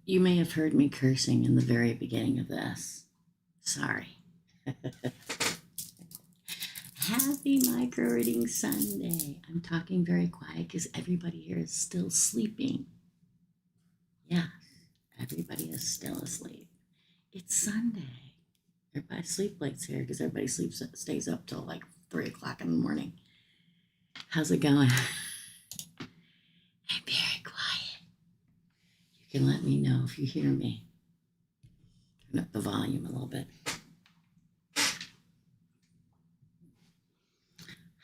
You may have heard me cursing in the very beginning of this. Sorry. Happy micro reading Sunday. I'm talking very quiet because everybody here is still sleeping. Yeah, everybody is still asleep. It's Sunday. Everybody sleep late's here because everybody stays up till like 3 o'clock in the morning. How's it going? I'm very quiet. You can let me know if you hear me. Turn up the volume a little bit.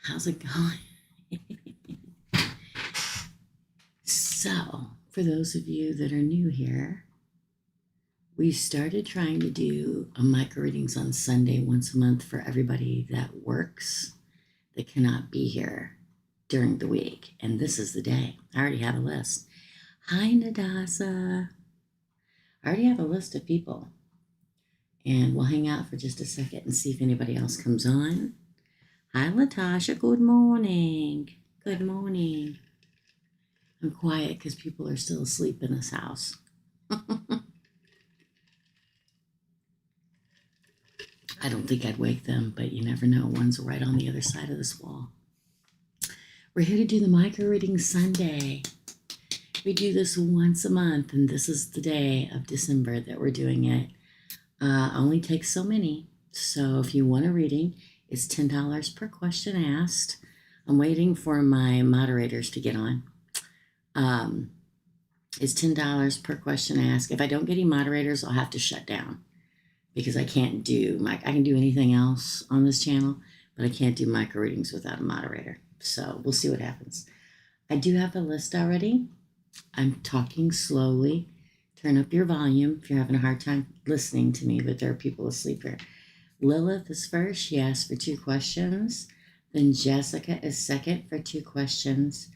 How's it going? So, for those of you that are new here, we started trying to do a micro readings on Sunday once a month for everybody that works, that cannot be here during the week. And this is the day. I already have a list. Hi, Latasha. I already have a list of people. And we'll hang out for just a second and see if anybody else comes on. Hi, Latasha. Good morning. Good morning. I'm quiet because people are still asleep in this house. I don't think I'd wake them, but you never know. One's right on the other side of this wall. We're here to do the micro reading Sunday. We do this once a month, and this is the day of December that we're doing it. Only takes so many. So if you want a reading, it's $10 per question asked. I'm waiting for my moderators to get on. It's $10 per question asked. If I don't get any moderators, I'll have to shut down because I can't do I can do anything else on this channel, but I can't do micro readings without a moderator. So we'll see what happens. I do have a list already. I'm talking slowly. Turn up your volume if you're having a hard time listening to me, but there are people asleep here. Lilith is first. She asked for 2 questions. Then Jessica is second for 2 questions.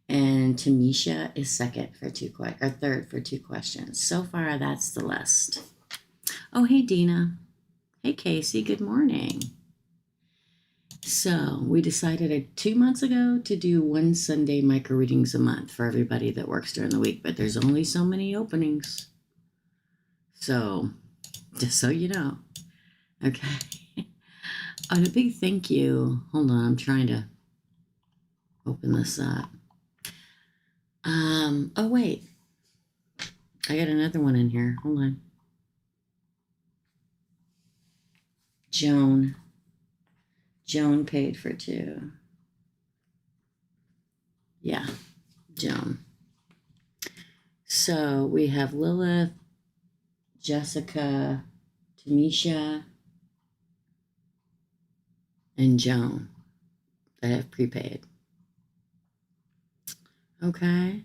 And Tamisha is third for 2 questions. So far, that's the list. Oh, hey, Dina. Hey, Casey. Good morning. So we decided 2 months ago to do 1 Sunday micro readings a month for everybody that works during the week, but there's only so many openings. So just so you know. Okay. And a big thank you. Hold on, I'm trying to open this up. Oh wait. I got another one in here. Hold on. Joan paid for 2. Yeah, Joan. So we have Lilith, Jessica, Tamisha, and Joan that have prepaid. Okay.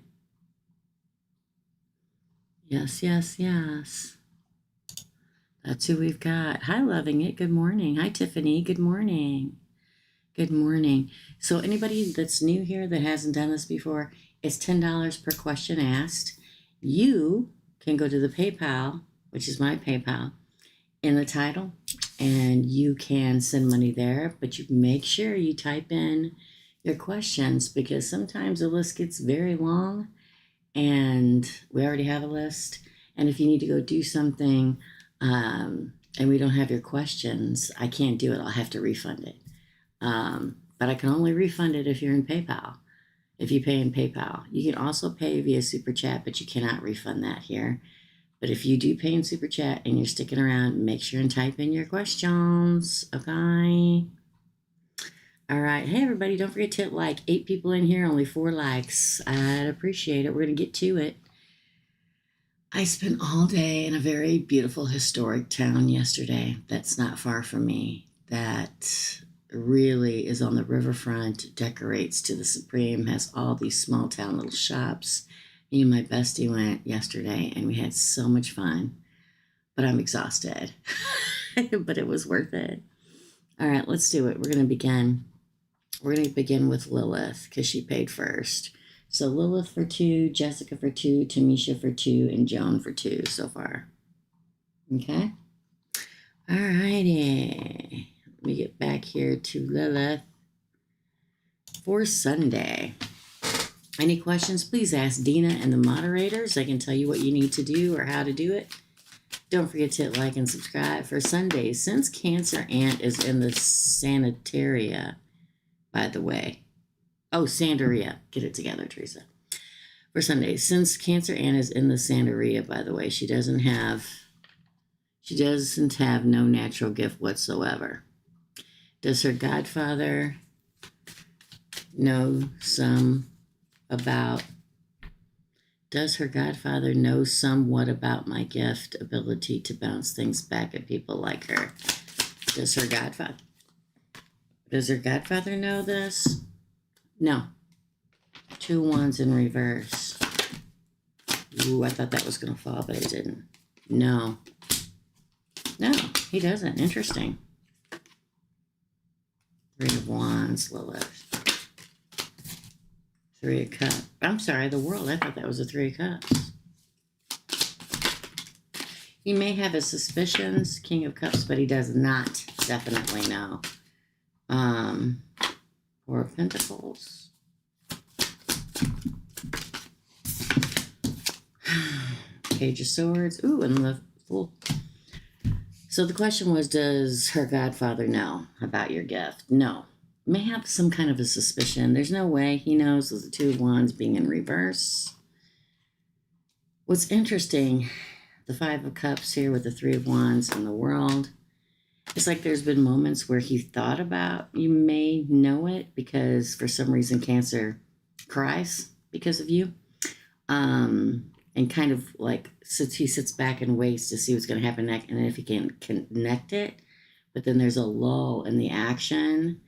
Yes. That's who we've got. Hi, Loving It. Good morning. Hi, Tiffany. Good morning. Good morning. So anybody that's new here that hasn't done this before, it's $10 per question asked. You can go to the PayPal, which is my PayPal, in the title, and you can send money there, but you make sure you type in your questions because sometimes the list gets very long and we already have a list. And if you need to go do something and we don't have your questions, I can't do it. I'll have to refund it. But I can only refund it if you're in PayPal. If you pay in PayPal, you can also pay via Super Chat, but you cannot refund that here. But if you do pay in Super Chat and you're sticking around, make sure and type in your questions. Okay. All right. Hey, everybody, don't forget to hit like. 8 people in here, only 4 likes. I'd appreciate it. We're going to get to it. I spent all day in a very beautiful historic town yesterday that's not far from me, that really is on the riverfront, decorates to the supreme, has all these small town little shops. Me and my bestie went yesterday and we had so much fun, but I'm exhausted, but it was worth it. All right, let's do it. We're going to begin with Lilith because she paid first. So Lilith for 2, Jessica for 2, Tamisha for 2, and Joan for 2 so far. Okay. All righty. Let me get back here to Lilith for Sunday. Any questions, please ask Dina and the moderators. They can tell you what you need to do or how to do it. Don't forget to hit like and subscribe for Sundays. Since Cancer Aunt is in the Sanitaria, by the way. Oh, Sandaria. Get it together, Teresa. For Sundays. Since Cancer Aunt is in the Sandaria, by the way, she doesn't have no natural gift whatsoever. Does her godfather know somewhat about my gift ability to bounce things back at people like her? Does her godfather know this? No. 2 wands in reverse. Ooh, I thought that was going to fall, but it didn't. No, he doesn't. Interesting. 3 of wands, Lilith. 3 of cups. I'm sorry, the world. I thought that was a 3 of cups. He may have his suspicions, King of Cups, but he does not definitely know. 4 of Pentacles. Page of Swords. Ooh, and the Fool. So the question was, does her godfather know about your gift? No. May have some kind of a suspicion. There's no way he knows with the 2 of wands being in reverse. What's interesting, the 5 of cups here with the 3 of wands in the world. It's like there's been moments where he thought about you may know it because for some reason Cancer cries because of you. And kind of like he sits back and waits to see what's going to happen next, and if he can connect it. But then there's a lull in the action,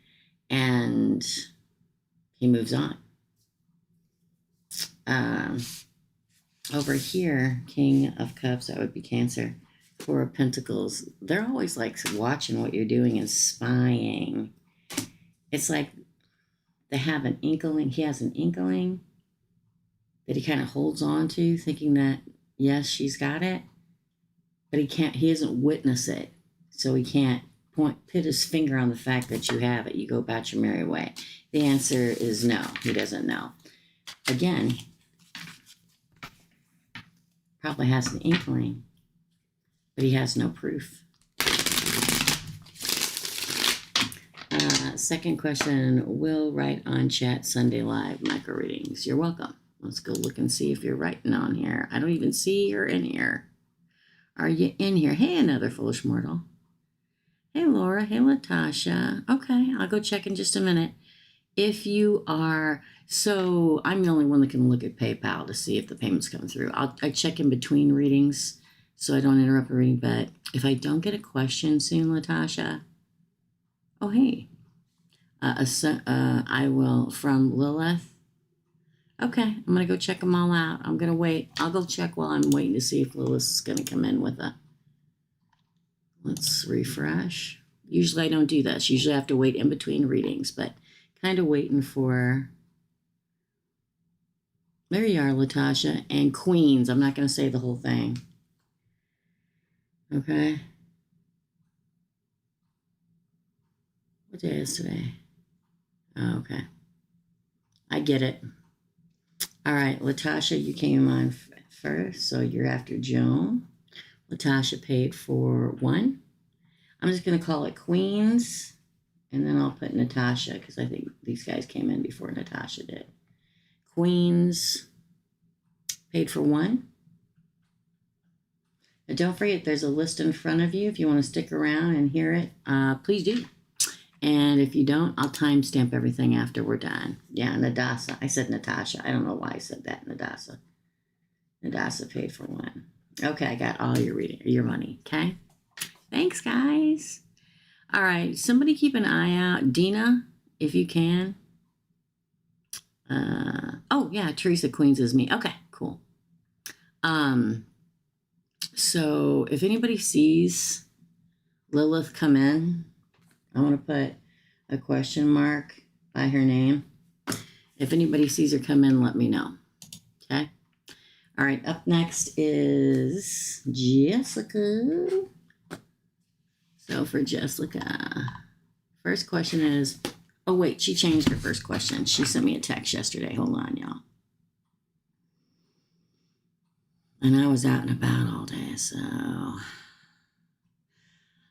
and he moves on. Over here, King of Cups, that would be Cancer. 4 of Pentacles. They're always like watching what you're doing and spying. It's like they have an inkling. He has an inkling that he kind of holds on to, thinking that, yes, she's got it, but he doesn't witness it, so he can't put his finger on the fact that you have it. You go about your merry way. The answer is no, he doesn't know. Again, probably has an inkling, but he has no proof. Second question, will write on chat Sunday live micro readings. You're welcome. Let's go look and see if you're writing on here. I don't even see you're in here. Are you in here? Hey, another foolish mortal. Hey, Laura. Hey, Latasha. Okay, I'll go check in just a minute. If you are, so I'm the only one that can look at PayPal to see if the payments come through. I check in between readings so I don't interrupt a reading. But if I don't get a question soon, Latasha, oh, hey, I will, from Lilith. Okay, I'm going to go check them all out. I'm going to wait. I'll go check while I'm waiting to see if Lilith is going to come in with a... Let's refresh. Usually I don't do this. Usually I have to wait in between readings, but kind of waiting for... There you are, Latasha. And Queens. I'm not going to say the whole thing. Okay. What day is today? Oh, okay. I get it. All right, Latasha, you came on first, so you're after Joan. Latasha paid for 1. I'm just going to call it Queens, and then I'll put Natasha, because I think these guys came in before Natasha did. Queens paid for 1. And don't forget, there's a list in front of you. If you want to stick around and hear it, please do. And if you don't, I'll timestamp everything after we're done. Yeah, Nadasa. I said Natasha. I don't know why I said that, Nadasa. Nadasa paid for 1. Okay, I got all your money. Okay? Thanks, guys. All right, somebody keep an eye out. Dina, if you can. Oh, yeah, Teresa Queens is me. Okay, cool. So if anybody sees Lilith come in, I want to put a question mark by her name. If anybody sees her come in, let me know. Okay? All right, up next is Jessica. So for Jessica, first question is, oh wait, she changed her first question. She sent me a text yesterday. Hold on, y'all. And I was out and about all day, so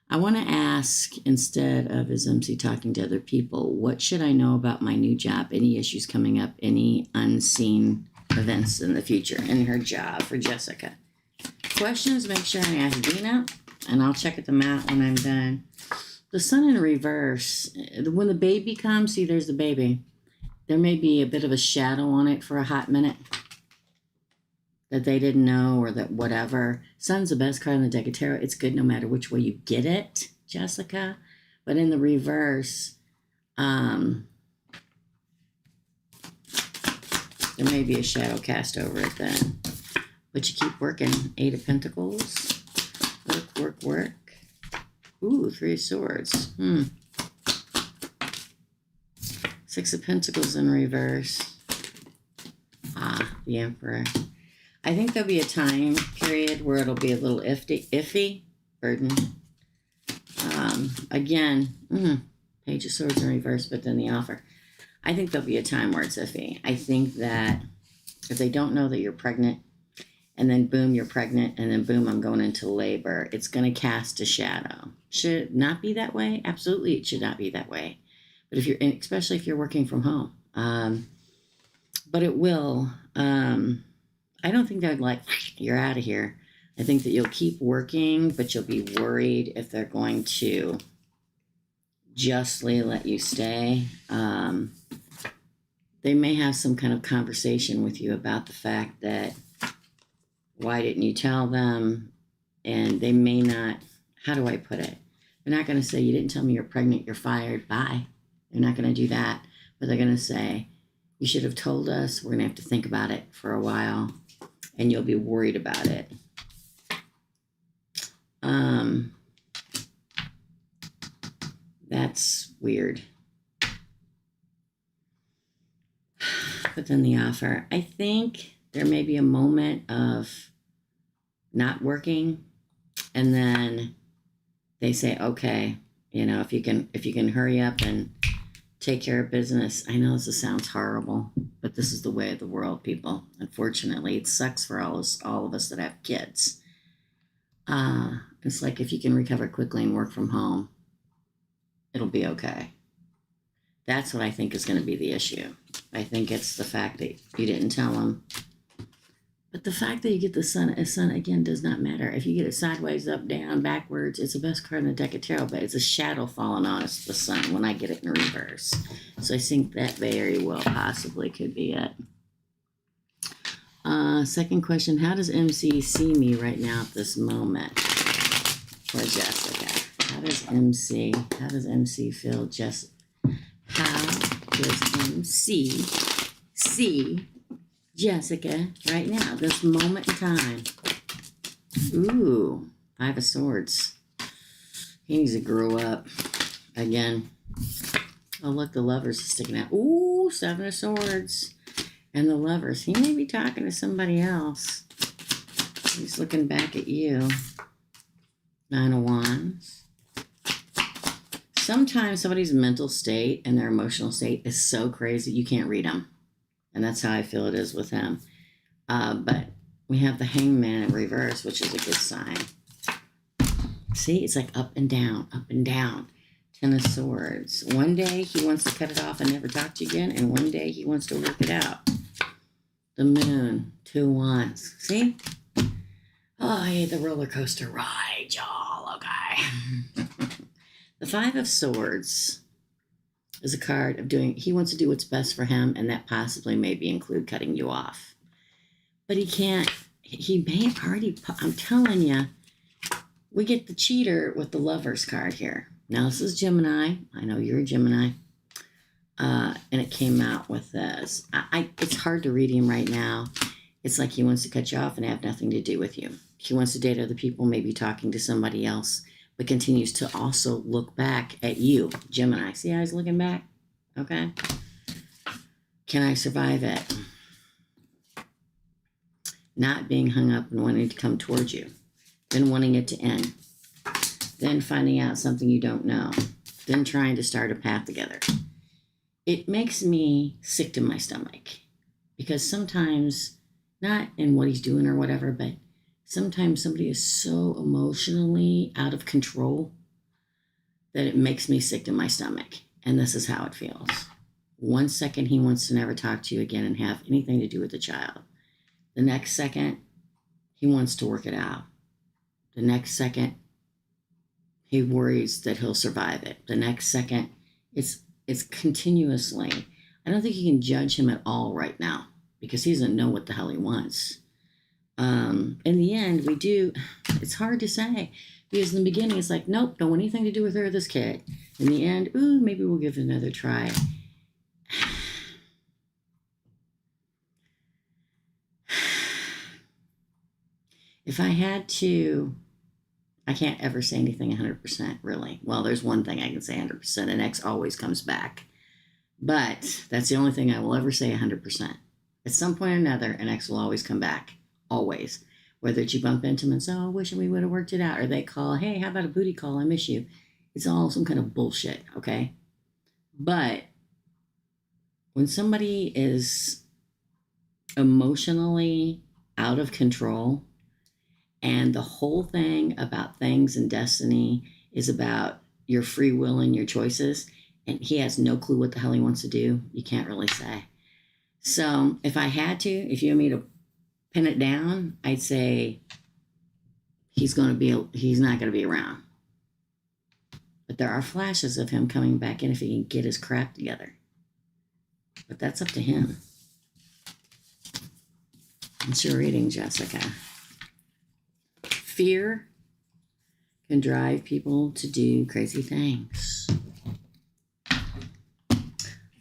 I want to ask, instead of as MC talking to other people, what should I know about my new job? Any issues coming up? Any unseen events in the future in her job for Jessica? Questions, make sure I ask Dina, and I'll check them out when I'm done. The sun in reverse, when the baby comes, see, there's the baby. There may be a bit of a shadow on it for a hot minute that they didn't know, or that whatever. Sun's the best card in the deck of tarot. It's good no matter which way you get it, Jessica. But in the reverse, there may be a shadow cast over it then. But you keep working. 8 of Pentacles. Work, work, work. Ooh, 3 of Swords. 6 of Pentacles in reverse. The Emperor. I think there'll be a time period where it'll be a little iffy. Burden. Again, Page of Swords in reverse, but then the offer. I think there'll be a time where it's iffy. I think that if they don't know that you're pregnant, and then boom, you're pregnant, and then boom, I'm going into labor, it's going to cast a shadow. Should it not be that way? Absolutely, it should not be that way. But if you're, especially if you're working from home, but it will. I don't think they're like, you're out of here. I think that you'll keep working, but you'll be worried if they're going to justly let you stay. They may have some kind of conversation with you about the fact that, why didn't you tell them? And they may not, how do I put it? They're not going to say, you didn't tell me you're pregnant, you're fired, bye. They're not going to do that. But they're going to say, you should have told us, we're going to have to think about it for a while, and you'll be worried about it. That's weird. But then the offer. I think there may be a moment of not working, and then they say, okay, if you can hurry up and take care of business. I know this sounds horrible, but this is the way of the world, people. Unfortunately, it sucks for all of us that have kids. It's like, if you can recover quickly and work from home, it'll be okay. That's what I think is going to be the issue. I think it's the fact that you didn't tell them. But the fact that you get the sun, again, does not matter. If you get it sideways, up, down, backwards, it's the best card in the deck of tarot, but it's a shadow falling on us, the sun, when I get it in reverse. So I think that very well possibly could be it. Second question, how does MC see me right now at this moment? For Jessica. How does MC feel, Jessica? How does MC see Jessica right now, this moment in time? Ooh, 5 of Swords. He needs to grow up again. Oh, look, the Lovers is sticking out. Ooh, 7 of Swords. And the Lovers. He may be talking to somebody else. He's looking back at you. 9 of Wands. Sometimes somebody's mental state and their emotional state is so crazy you can't read them. And that's how I feel it is with him. But we have the Hangman in reverse, which is a good sign. See, it's like up and down, up and down. 10 of Swords. One day he wants to cut it off and never talk to you again, and one day he wants to work it out. The Moon, 2 of Wands. See? Oh, I hate the roller coaster ride, y'all. Okay. The 5 of Swords is a card of he wants to do what's best for him, and that possibly maybe include cutting you off. But he can't, he may have already, I'm telling you, we get the cheater with the Lovers card here. Now, this is Gemini. I know you're a Gemini. And it came out with this. It's hard to read him right now. It's like he wants to cut you off and have nothing to do with you. He wants to date other people, maybe talking to somebody else, but continues to also look back at you, Gemini. See how he's looking back? Okay. Can I survive it? Not being hung up and wanting to come towards you. Then wanting it to end. Then finding out something you don't know. Then trying to start a path together. It makes me sick to my stomach. Because sometimes not in what he's doing or whatever, but sometimes somebody is so emotionally out of control that it makes me sick to my stomach. And this is how it feels. 1 second, he wants to never talk to you again and have anything to do with the child. The next second, he wants to work it out. The next second, he worries that he'll survive it. The next second, it's continuously. I don't think you can judge him at all right now because he doesn't know what the hell he wants. In the end, we do. It's hard to say because in the beginning, it's like, nope, don't want anything to do with her or this kid. In the end, ooh, maybe we'll give it another try. If I had to, I can't ever say anything 100%, really. Well, there's one thing I can say 100%. An ex always comes back. But that's the only thing I will ever say 100%. At some point or another, an ex will always come back. Always. Whether it's you bump into them and say, oh, I wish we would have worked it out. Or they call, hey, how about a booty call? I miss you. It's all some kind of bullshit, okay? But when somebody is emotionally out of control, and the whole thing about things and destiny is about your free will and your choices, and he has no clue what the hell he wants to do, you can't really say. So if I had to, if you want me to pin it down, I'd say he's not going to be around. But there are flashes of him coming back in if he can get his crap together. But that's up to him. What's your reading, Jessica? Fear can drive people to do crazy things.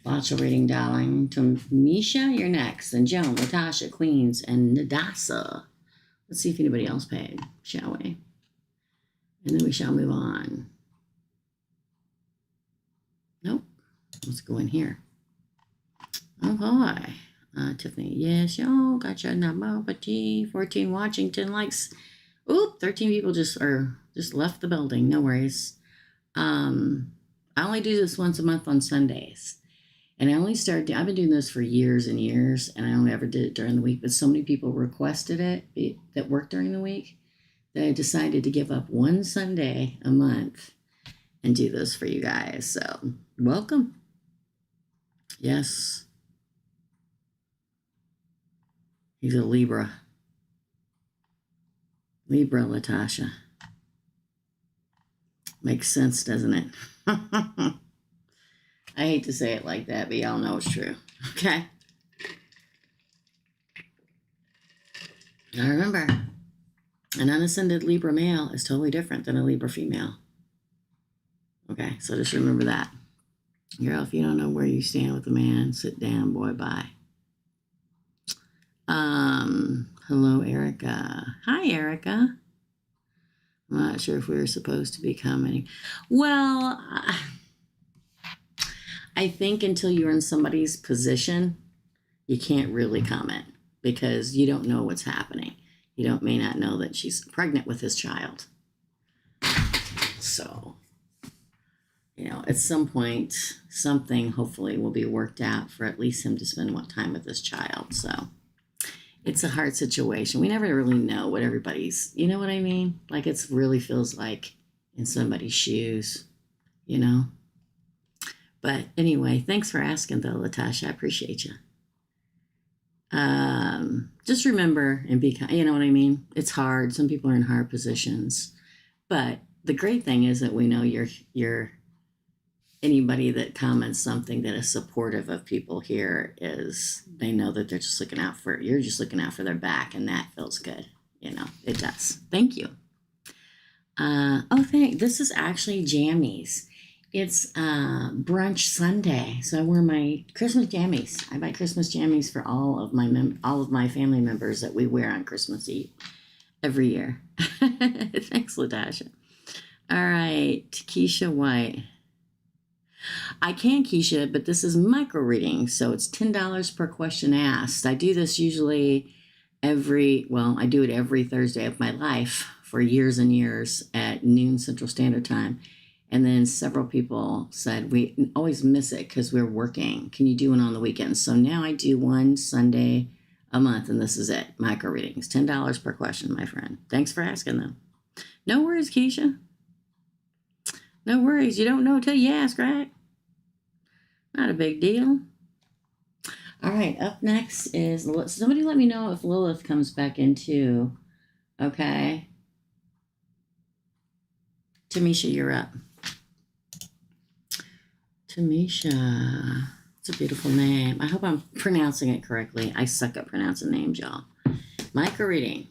Lots of reading, darling. Tamisha, you're next. And Joan, Latasha, Queens, and Nadasa. Let's see if anybody else paid, shall we? And then we shall move on. Nope. Let's go in here. Oh, boy. Tiffany, yes, yo, got your number. 14 watching, 10 likes. Oop, 13 people just left the building. No worries. I only do this once a month on Sundays. And I've been doing this for years and years, and I only ever did it during the week, but so many people requested it that work during the week that I decided to give up one Sunday a month and do this for you guys. So, welcome. Yes. He's a Libra. Libra, Latasha. Makes sense, doesn't it? I hate to say it like that, but y'all know it's true. Okay? Now remember, an unascended Libra male is totally different than a Libra female. Okay, so just remember that. Girl, if you don't know where you stand with a man, sit down, boy, bye. Hello, Erica. Hi, Erica. I'm not sure if we were supposed to be commenting. Well, I think until you're in somebody's position, you can't really comment because you don't know what's happening. You may not know that she's pregnant with his child. So, at some point, something hopefully will be worked out for at least him to spend more time with his child. So, it's a hard situation. We never really know what everybody's, you know what I mean? Like it really feels like in somebody's shoes, But anyway, thanks for asking though, Latasha. I appreciate you. Just remember and be kind, you know what I mean? It's hard. Some people are in hard positions. But the great thing is that we know you're anybody that comments something that is supportive of people here is they know that you're just looking out for their back, and that feels good. It does. Thank you. This is actually jammies. It's brunch Sunday, so I wear my Christmas jammies. I buy Christmas jammies for all of my family members that we wear on Christmas Eve every year. Thanks, Latasha. All right, Keisha White. I can, Keisha, but this is micro reading, so it's $10 per question asked. I do this usually I do it every Thursday of my life for years and years at noon Central Standard Time. And then several people said, we always miss it because we're working. Can you do one on the weekends? So now I do one Sunday a month, and this is it. Micro readings, $10 per question, my friend. Thanks for asking them. No worries, Keisha. No worries. You don't know till you ask, right? Not a big deal. All right, up next is, somebody let me know if Lilith comes back in too. Okay. Tamisha, you're up. Tamisha. It's a beautiful name. I hope I'm pronouncing it correctly. I suck at pronouncing names, y'all. Micro reading.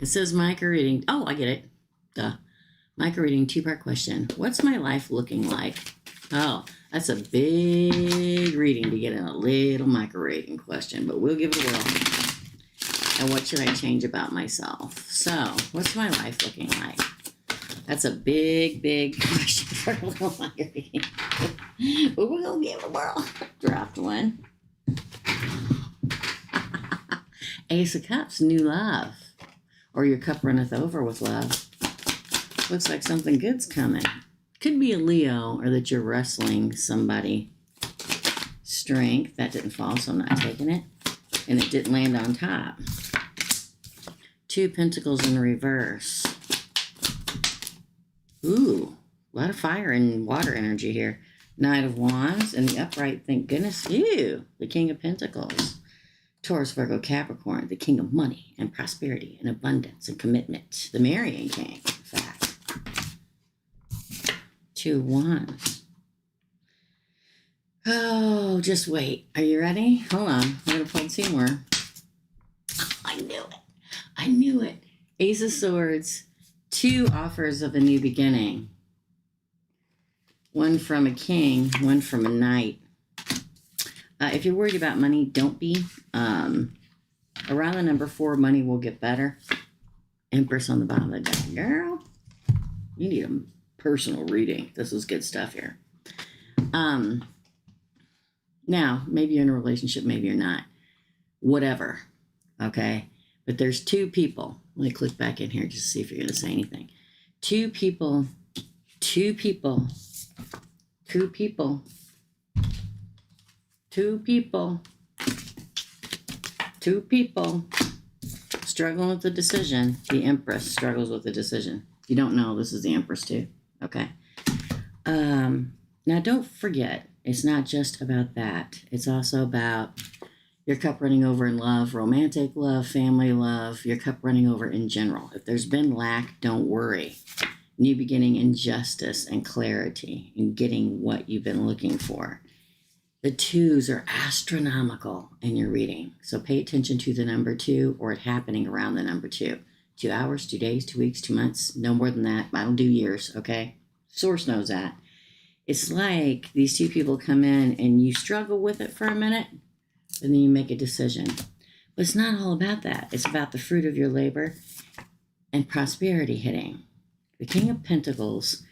It says micro reading. Oh, I get it. Duh. Micro reading, 2-part question. What's my life looking like? Oh, that's a big reading to get in a little micro reading question, but we'll give it a whirl. And what should I change about myself? So, what's my life looking like? That's a big, big question for a little micro reading. But we're going to give it a whirl. Dropped one. Ace of Cups, new love. Or your cup runneth over with love. Looks like something good's coming. Could be a Leo, or that you're wrestling somebody. Strength. That didn't fall, so I'm not taking it. And it didn't land on top. 2 Pentacles in reverse. Ooh, a lot of fire and water energy here. Knight of Wands and the upright, thank goodness. Ew, the King of Pentacles. Taurus, Virgo, Capricorn, the King of money and prosperity and abundance and commitment. The Marrying King, in fact. 2 Wands. Oh, just wait. Are you ready? Hold on. We're going to pull 2 more. I knew it. I knew it. Ace of Swords. 2 offers of a new beginning. One from a king, one from a knight. If you're worried about money, don't be. Around the number 4, money will get better. Empress on the bottom of the deck. Girl, you need a personal reading. This is good stuff here. Now, maybe you're in a relationship, maybe you're not. Whatever. Okay? But there's 2 people. Let me click back in here just to see if you're going to say anything. 2 people. 2 people. 2 people. 2 people. 2 people. Struggling with the decision. The Empress struggles with the decision. If you don't know, this is the Empress too. Okay. Now, don't forget, it's not just about that. It's also about your cup running over in love, romantic love, family love, your cup running over in general. If there's been lack, don't worry. New beginning in justice and clarity and getting what you've been looking for. The 2s are astronomical in your reading. So pay attention to the number 2 or it happening around the number 2. 2 hours, 2 days, 2 weeks, 2 months, no more than that. I don't do years, okay? Source knows that. It's like these 2 people come in and you struggle with it for a minute, and then you make a decision. But it's not all about that. It's about the fruit of your labor and prosperity hitting. The King of Pentacles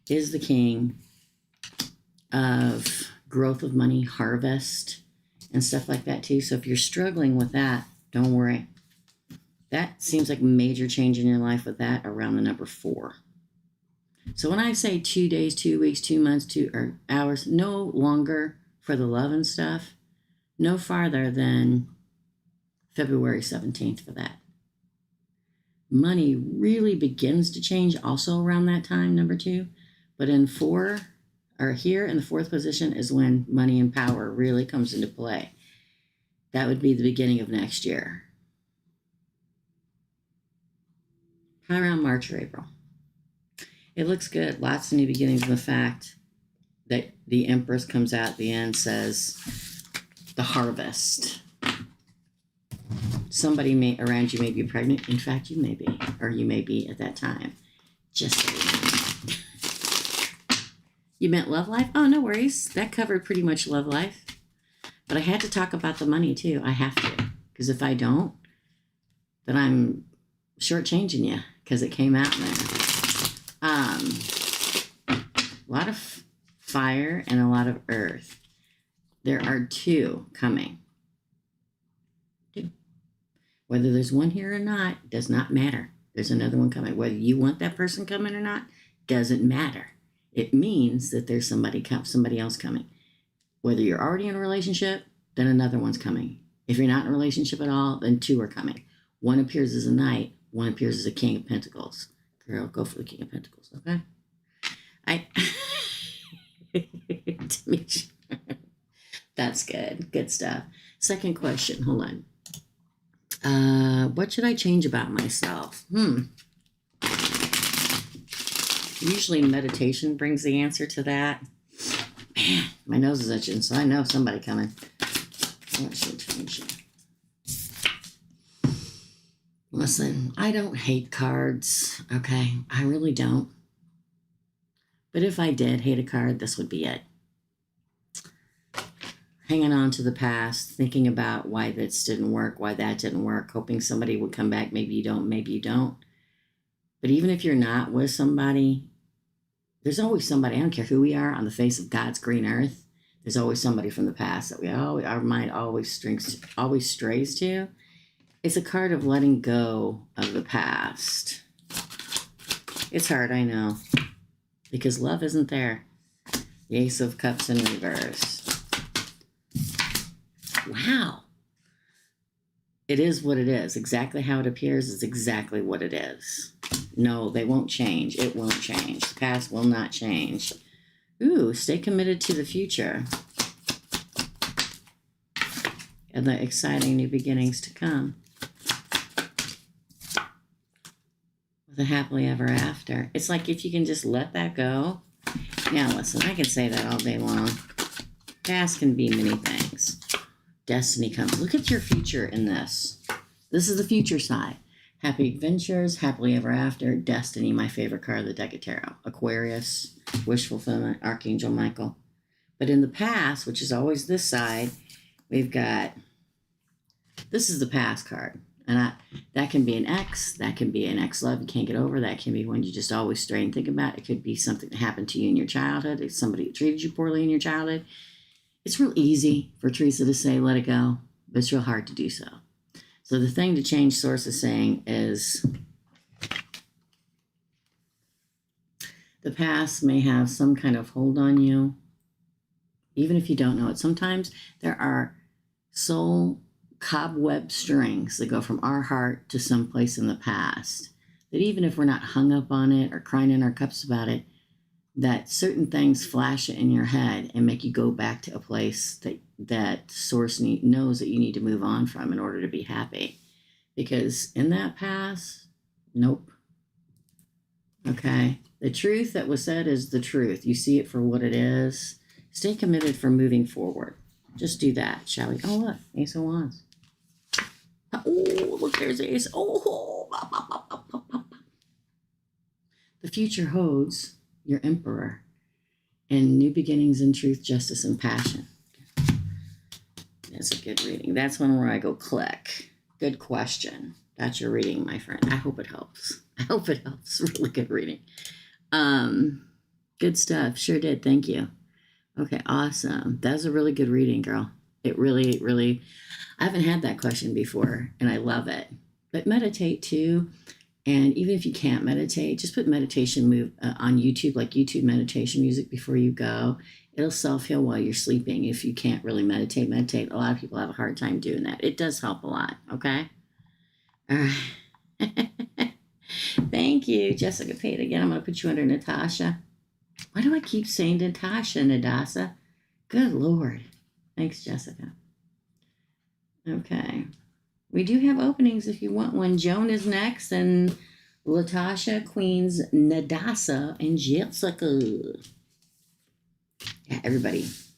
is the king of growth of money, harvest, and stuff like that too. So if you're struggling with that, don't worry. That seems like a major change in your life with that around the number 4. So when I say 2 days, 2 weeks, 2 months, 2 or hours, no longer for the love and stuff, no farther than February 17th for that. Money really begins to change also around that time, number 2. But in 4, or here in the 4th position is when money and power really comes into play. That would be the beginning of next year. Probably around March or April. It looks good. Lots of new beginnings. And the fact that the Empress comes out at the end says the harvest. Somebody around you may be pregnant. In fact, you may be. Or you may be at that time. Just so you know. You meant love life? Oh, no worries. That covered pretty much love life. But I had to talk about the money too. I have to. Because if I don't, then I'm shortchanging you. Because it came out in there. A lot of fire and a lot of earth. There are 2 coming. 2. Whether there's one here or not, does not matter. There's another one coming. Whether you want that person coming or not, doesn't matter. It means that there's somebody else coming. Whether you're already in a relationship then another one's coming. If you're not in a relationship at all, then two are coming. One appears as a knight, one appears as a king of pentacles. Girl, go for the king of pentacles, okay? Tamisha. That's good. Good stuff. Second question. Hold on. What should I change about myself? Usually meditation brings the answer to that. Man, my nose is itching, so I know somebody coming. What should change? Listen, I don't hate cards, okay? I really don't. But if I did hate a card, this would be it. Hanging on to the past, thinking about why this didn't work, why that didn't work, hoping somebody would come back. Maybe you don't, maybe you don't. But even if you're not with somebody, there's always somebody, I don't care who we are on the face of God's green earth, there's always somebody from the past that our mind always strays to. It's a card of letting go of the past. It's hard, I know, because love isn't there. The Ace of Cups in reverse. Wow. It is what it is. Exactly how it appears is exactly what it is. No, they won't change. It won't change. The past will not change. Ooh, stay committed to the future and the exciting new beginnings to come. With a happily ever after. It's like if you can just let that go. Now listen, I can say that all day long. Past can be many things. Destiny comes. Look at your future in this. This is the future side. Happy adventures, happily ever after, destiny, my favorite card of the deck of tarot. Aquarius, wish fulfillment, Archangel Michael. But in the past, which is always this side, we've got, this is the past card. And that can be an ex, that can be an ex-love you can't get over, that can be one you just always stray and think about. It could be something that happened to you in your childhood. It's somebody that treated you poorly in your childhood. It's real easy for Teresa to say, let it go, but it's real hard to do so. So the thing to change source is saying is the past may have some kind of hold on you, even if you don't know it. Sometimes there are soul cobweb strings that go from our heart to someplace in the past that even if we're not hung up on it or crying in our cups about it, that certain things flash in your head and make you go back to a place that source knows that you need to move on from in order to be happy. Because in that past, nope. Okay. The truth that was said is the truth. You see it for what it is. Stay committed for moving forward. Just do that, shall we? Oh, look, Ace of Wands. Oh, look, there's Ace. Oh, the future holds your Emperor and new beginnings in truth, justice, and passion. That's a good reading. That's one where I go click. Good question. That's your reading, my friend. I hope it helps. I hope it helps. Really good reading. Good stuff. Sure did. Thank you. Okay, awesome. That was a really good reading, girl. It really, really, I haven't had that question before, and I love it. But meditate too. And even if you can't meditate, just put meditation on YouTube, like YouTube meditation music before you go. It'll self-heal while you're sleeping. If you can't really meditate. A lot of people have a hard time doing that. It does help a lot, okay? All right. Thank you, Jessica Pate. Again, I'm going to put you under Latasha. Why do I keep saying Latasha, Nadasa? Good Lord. Thanks, Jessica. Okay. We do have openings if you want one. Joan is next, and Latasha, Queens, Nadasa, and Jessica. Yeah, everybody's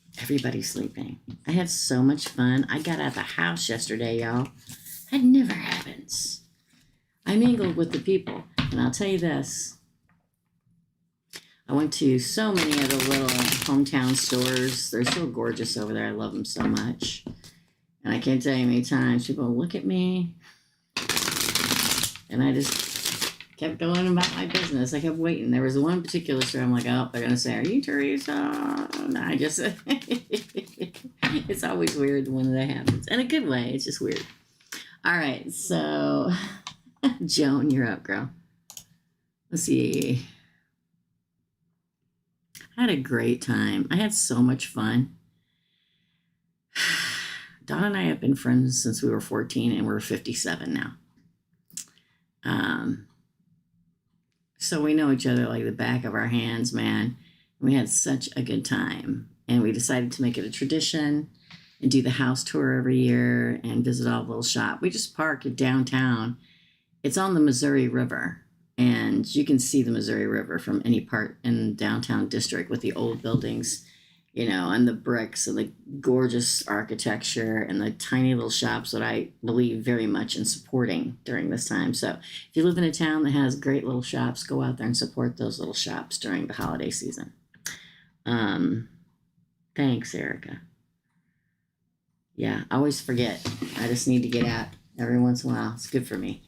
sleeping. I had so much fun. I got out of the house yesterday, y'all. That never happens. I mingled with the people, and I'll tell you this. I went to so many of the little hometown stores. They're so gorgeous over there. I love them so much. And I can't tell you how many times people look at me, and I just kept going about my business. I kept waiting. There was one particular store I'm like, oh, they're going to say, are you Teresa? And I just, it's always weird when that happens. In a good way. It's just weird. All right. So, Joan, you're up, girl. Let's see. I had a great time. I had so much fun. Dawn and I have been friends since we were 14, and we're 57 now. So we know each other like the back of our hands, man. We had such a good time, and we decided to make it a tradition and do the house tour every year and visit all the little shops. We just park at downtown. It's on the Missouri River, and you can see the Missouri River from any part in the downtown district with the old buildings, you know, and the bricks and the gorgeous architecture and the tiny little shops that I believe very much in supporting during this time. So if you live in a town that has great little shops, go out there and support those little shops during the holiday season. Thanks, Erica. Yeah, I always forget. I just need to get out every once in a while. It's good for me.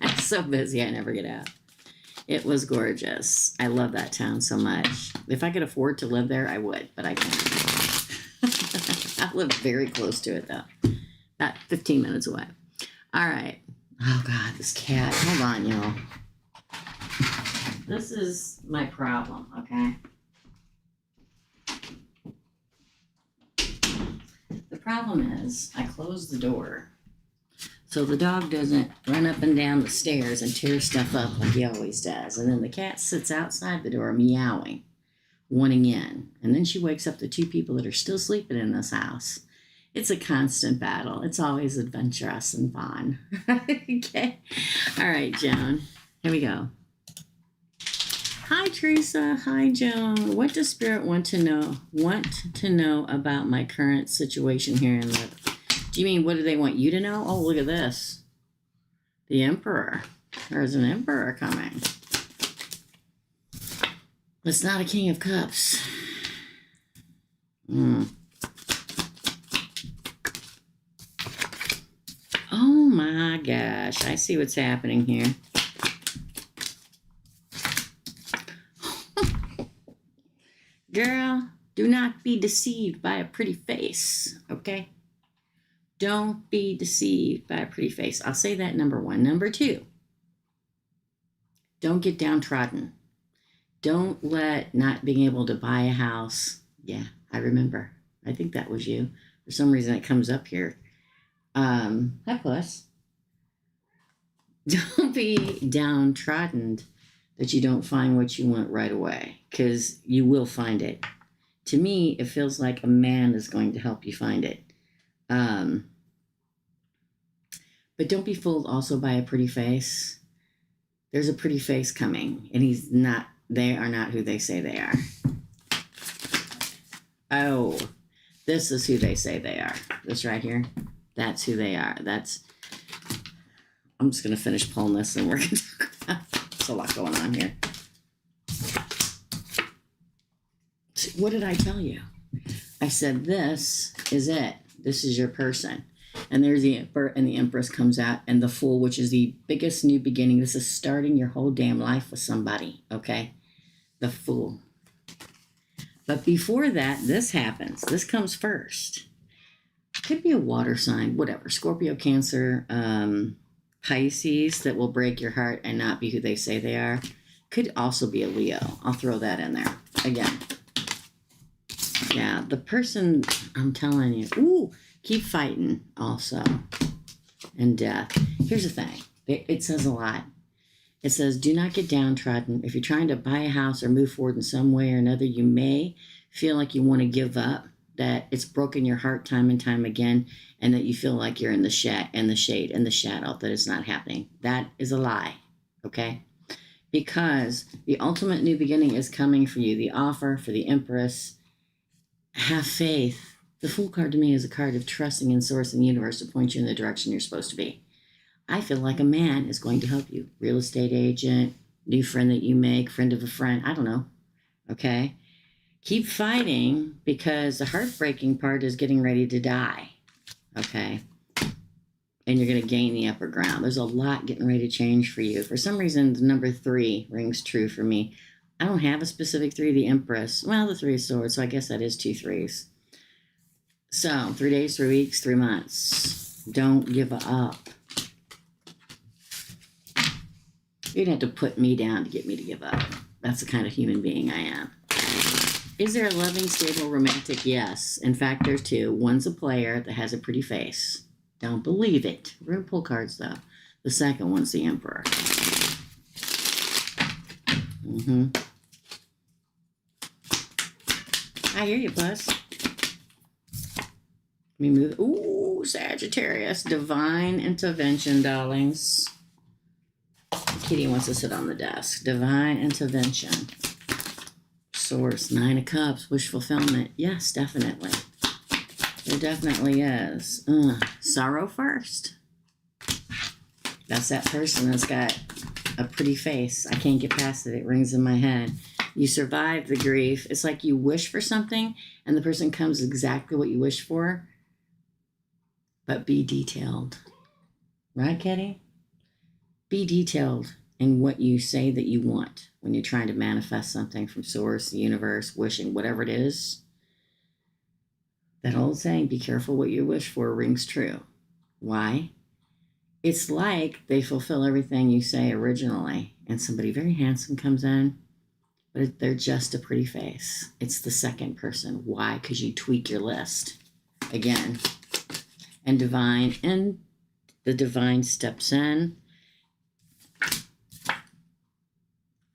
I'm so busy, I never get out. It was gorgeous. I love that town so much. If I could afford to live there, I would, but I can't. I live very close to it, though. About 15 minutes away. All right. Oh, God, this cat. Hold on, y'all. This is my problem, okay? The problem is I closed the door so the dog doesn't run up and down the stairs and tear stuff up like he always does. And then the cat sits outside the door meowing, wanting in. And then she wakes up the two people that are still sleeping in this house. It's a constant battle. It's always adventurous and fun. Okay. All right, Joan. Here we go. Hi, Teresa. Hi, Joan. What does Spirit want to know about my current situation here in the... Do you mean, what do they want you to know? Oh, look at this. The Emperor. There's an Emperor coming. It's not a King of Cups. Oh my gosh. I see what's happening here. Girl, do not be deceived by a pretty face, okay? Don't be deceived by a pretty face. I'll say that, number one. Number two, don't get downtrodden. Don't let not being able to buy a house. Yeah, I remember. I think that was you. For some reason, it comes up here. Hi, Puss. Don't be downtrodden that you don't find what you want right away, because you will find it. To me, it feels like a man is going to help you find it. But don't be fooled also by a pretty face. There's a pretty face coming, and they are not who they say they are. Oh, this is who they say they are. This right here, that's who they are. I'm just going to finish pulling this, and we're going to talk about it. There's a lot going on here. What did I tell you? I said, this is it. This is your person. And there's the Emperor, and the Empress comes out, and the Fool, which is the biggest new beginning. This is starting your whole damn life with somebody, okay? The Fool. But before that, this happens. This comes first. Could be a water sign, whatever. Scorpio, Cancer, Pisces that will break your heart and not be who they say they are. Could also be a Leo. I'll throw that in there. Again. Yeah, the person, I'm telling you, ooh, keep fighting also. And death. Here's the thing. It says a lot. It says, do not get downtrodden. If you're trying to buy a house or move forward in some way or another, you may feel like you want to give up, that it's broken your heart time and time again, and that you feel like you're in the shade and the shadow, that it's not happening. That is a lie, okay? Because the ultimate new beginning is coming for you. The offer for the Empress. Have faith. The Fool card to me is a card of trusting in Source and the universe to point you in the direction you're supposed to be. I feel like a man is going to help you. Real estate agent, new friend that you make, friend of a friend. I don't know. Okay? Keep fighting, because the heartbreaking part is getting ready to die. Okay? And you're going to gain the upper ground. There's a lot getting ready to change for you. For some reason, the number 3 rings true for me. I don't have a specific 3, the Empress. Well, the 3 of Swords, so I guess that is 2 3s. So, 3 days, 3 weeks, 3 months. Don't give up. You'd have to put me down to get me to give up. That's the kind of human being I am. Is there a loving, stable, romantic? Yes. In fact, there's two. One's a player that has a pretty face. Don't believe it. We're going to pull cards, though. The second one's the Emperor. I hear you, Plus. Let me move. Ooh, Sagittarius. Divine intervention, darlings. Kitty wants to sit on the desk. Divine intervention. Source. 9 of Cups. Wish fulfillment. Yes, definitely. There definitely is. Sorrow first. That's that person that's got a pretty face. I can't get past it. It rings in my head. You survive the grief. It's like you wish for something and the person comes exactly what you wish for. But be detailed. Right, Kitty? Be detailed in what you say that you want when you're trying to manifest something from source, the universe, wishing, whatever it is. That old saying, be careful what you wish for, rings true. Why? It's like they fulfill everything you say originally, and somebody very handsome comes in, but they're just a pretty face. It's the second person. Why? Because you tweak your list. Again. And the divine steps in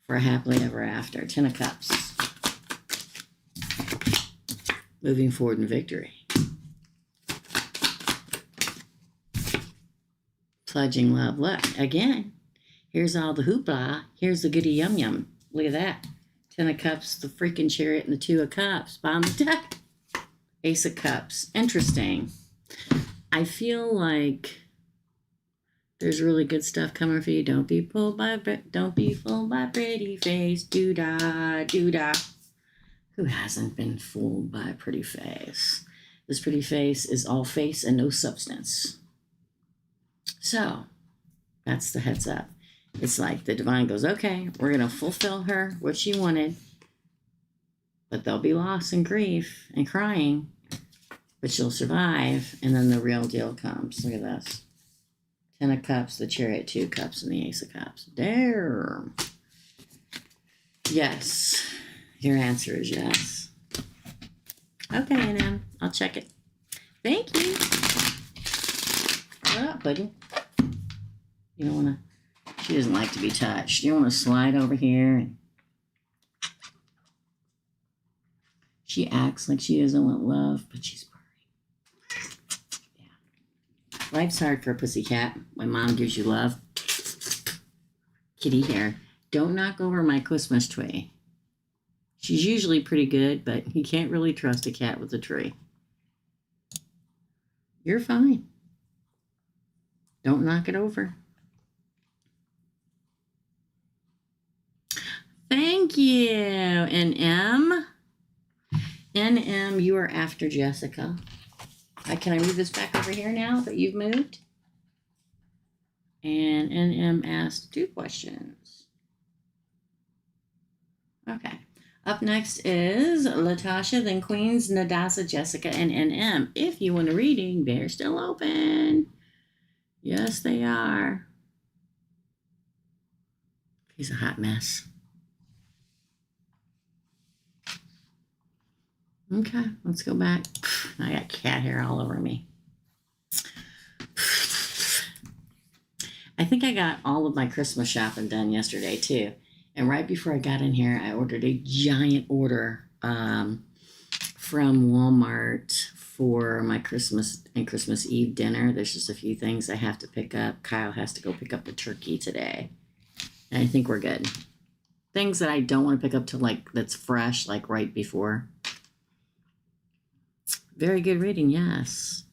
for a happily ever after. 10 of Cups. Moving forward in victory. Pledging love. Look, again, here's all the hoopla. Here's the goody yum yum. Look at that. 10 of Cups, the freaking Chariot, and the 2 of Cups. Bottom of the deck. Ace of Cups. Interesting. I feel like there's really good stuff coming for you. Don't be fooled by pretty face. Doo-dah, doo-dah. Who hasn't been fooled by a pretty face? This pretty face is all face and no substance. So, that's the heads up. It's like the divine goes, okay, we're going to fulfill her what she wanted, but there'll be loss and grief and crying, but she'll survive, and then the real deal comes. Look at this. 10 of Cups, the Chariot, 2 Cups, and the Ace of Cups. Damn. Yes. Your answer is yes. Okay, NM. I'll check it. Thank you. What up, buddy? You don't want to... She doesn't like to be touched. You want to slide over here. And she acts like she doesn't want love, but she's purring. Yeah. Life's hard for a pussycat when mom gives you love. Kitty here. Don't knock over my Christmas tree. She's usually pretty good, but you can't really trust a cat with a tree. You're fine. Don't knock it over. Thank you, NM. NM, you are after Jessica. Can I move this back over here now that you've moved? And NM asked 2 questions. Okay. Up next is Latasha, then Queens, Nadasa, Jessica, and NM. If you want a reading, they're still open. Yes, they are. He's a hot mess. Okay, let's go back. I got cat hair all over me. I think I got all of my Christmas shopping done yesterday, too. And right before I got in here, I ordered a giant order from Walmart for my Christmas and Christmas Eve dinner. There's just a few things I have to pick up. Kyle has to go pick up the turkey today. And I think we're good. Things that I don't want to pick up till that's fresh, like right before. Very good reading, yes.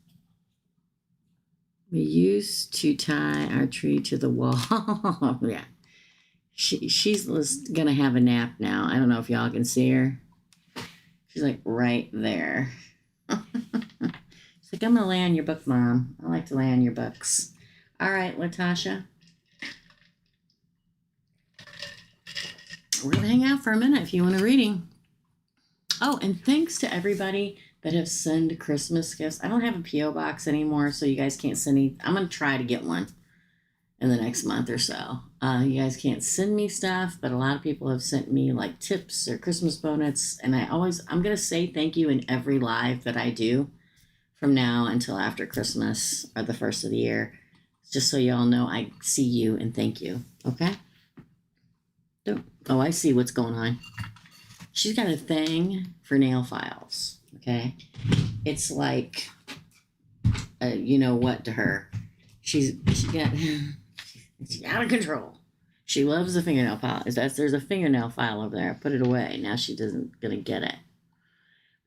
We used to tie our tree to the wall. Yeah. She's going to have a nap now. I don't know if y'all can see her. She's like right there. She's like, I'm going to lay on your book, Mom. I like to lay on your books. All right, Latasha. We're going to hang out for a minute if you want a reading. Oh, and thanks to everybody that have sent Christmas gifts. I don't have a P.O. box anymore, so you guys can't send any. I'm going to try to get one in the next month or so. You guys can't send me stuff, but a lot of people have sent me like tips or Christmas bonuts. And I'm going to say thank you in every live that I do from now until after Christmas or the first of the year. Just so y'all know I see you and thank you. Okay? Oh, I see what's going on. She's got a thing for nail files. Okay? It's like, you know what to her. She's out of control. She loves the fingernail file. There's a fingernail file over there. I put it away. Now she doesn't gonna get it.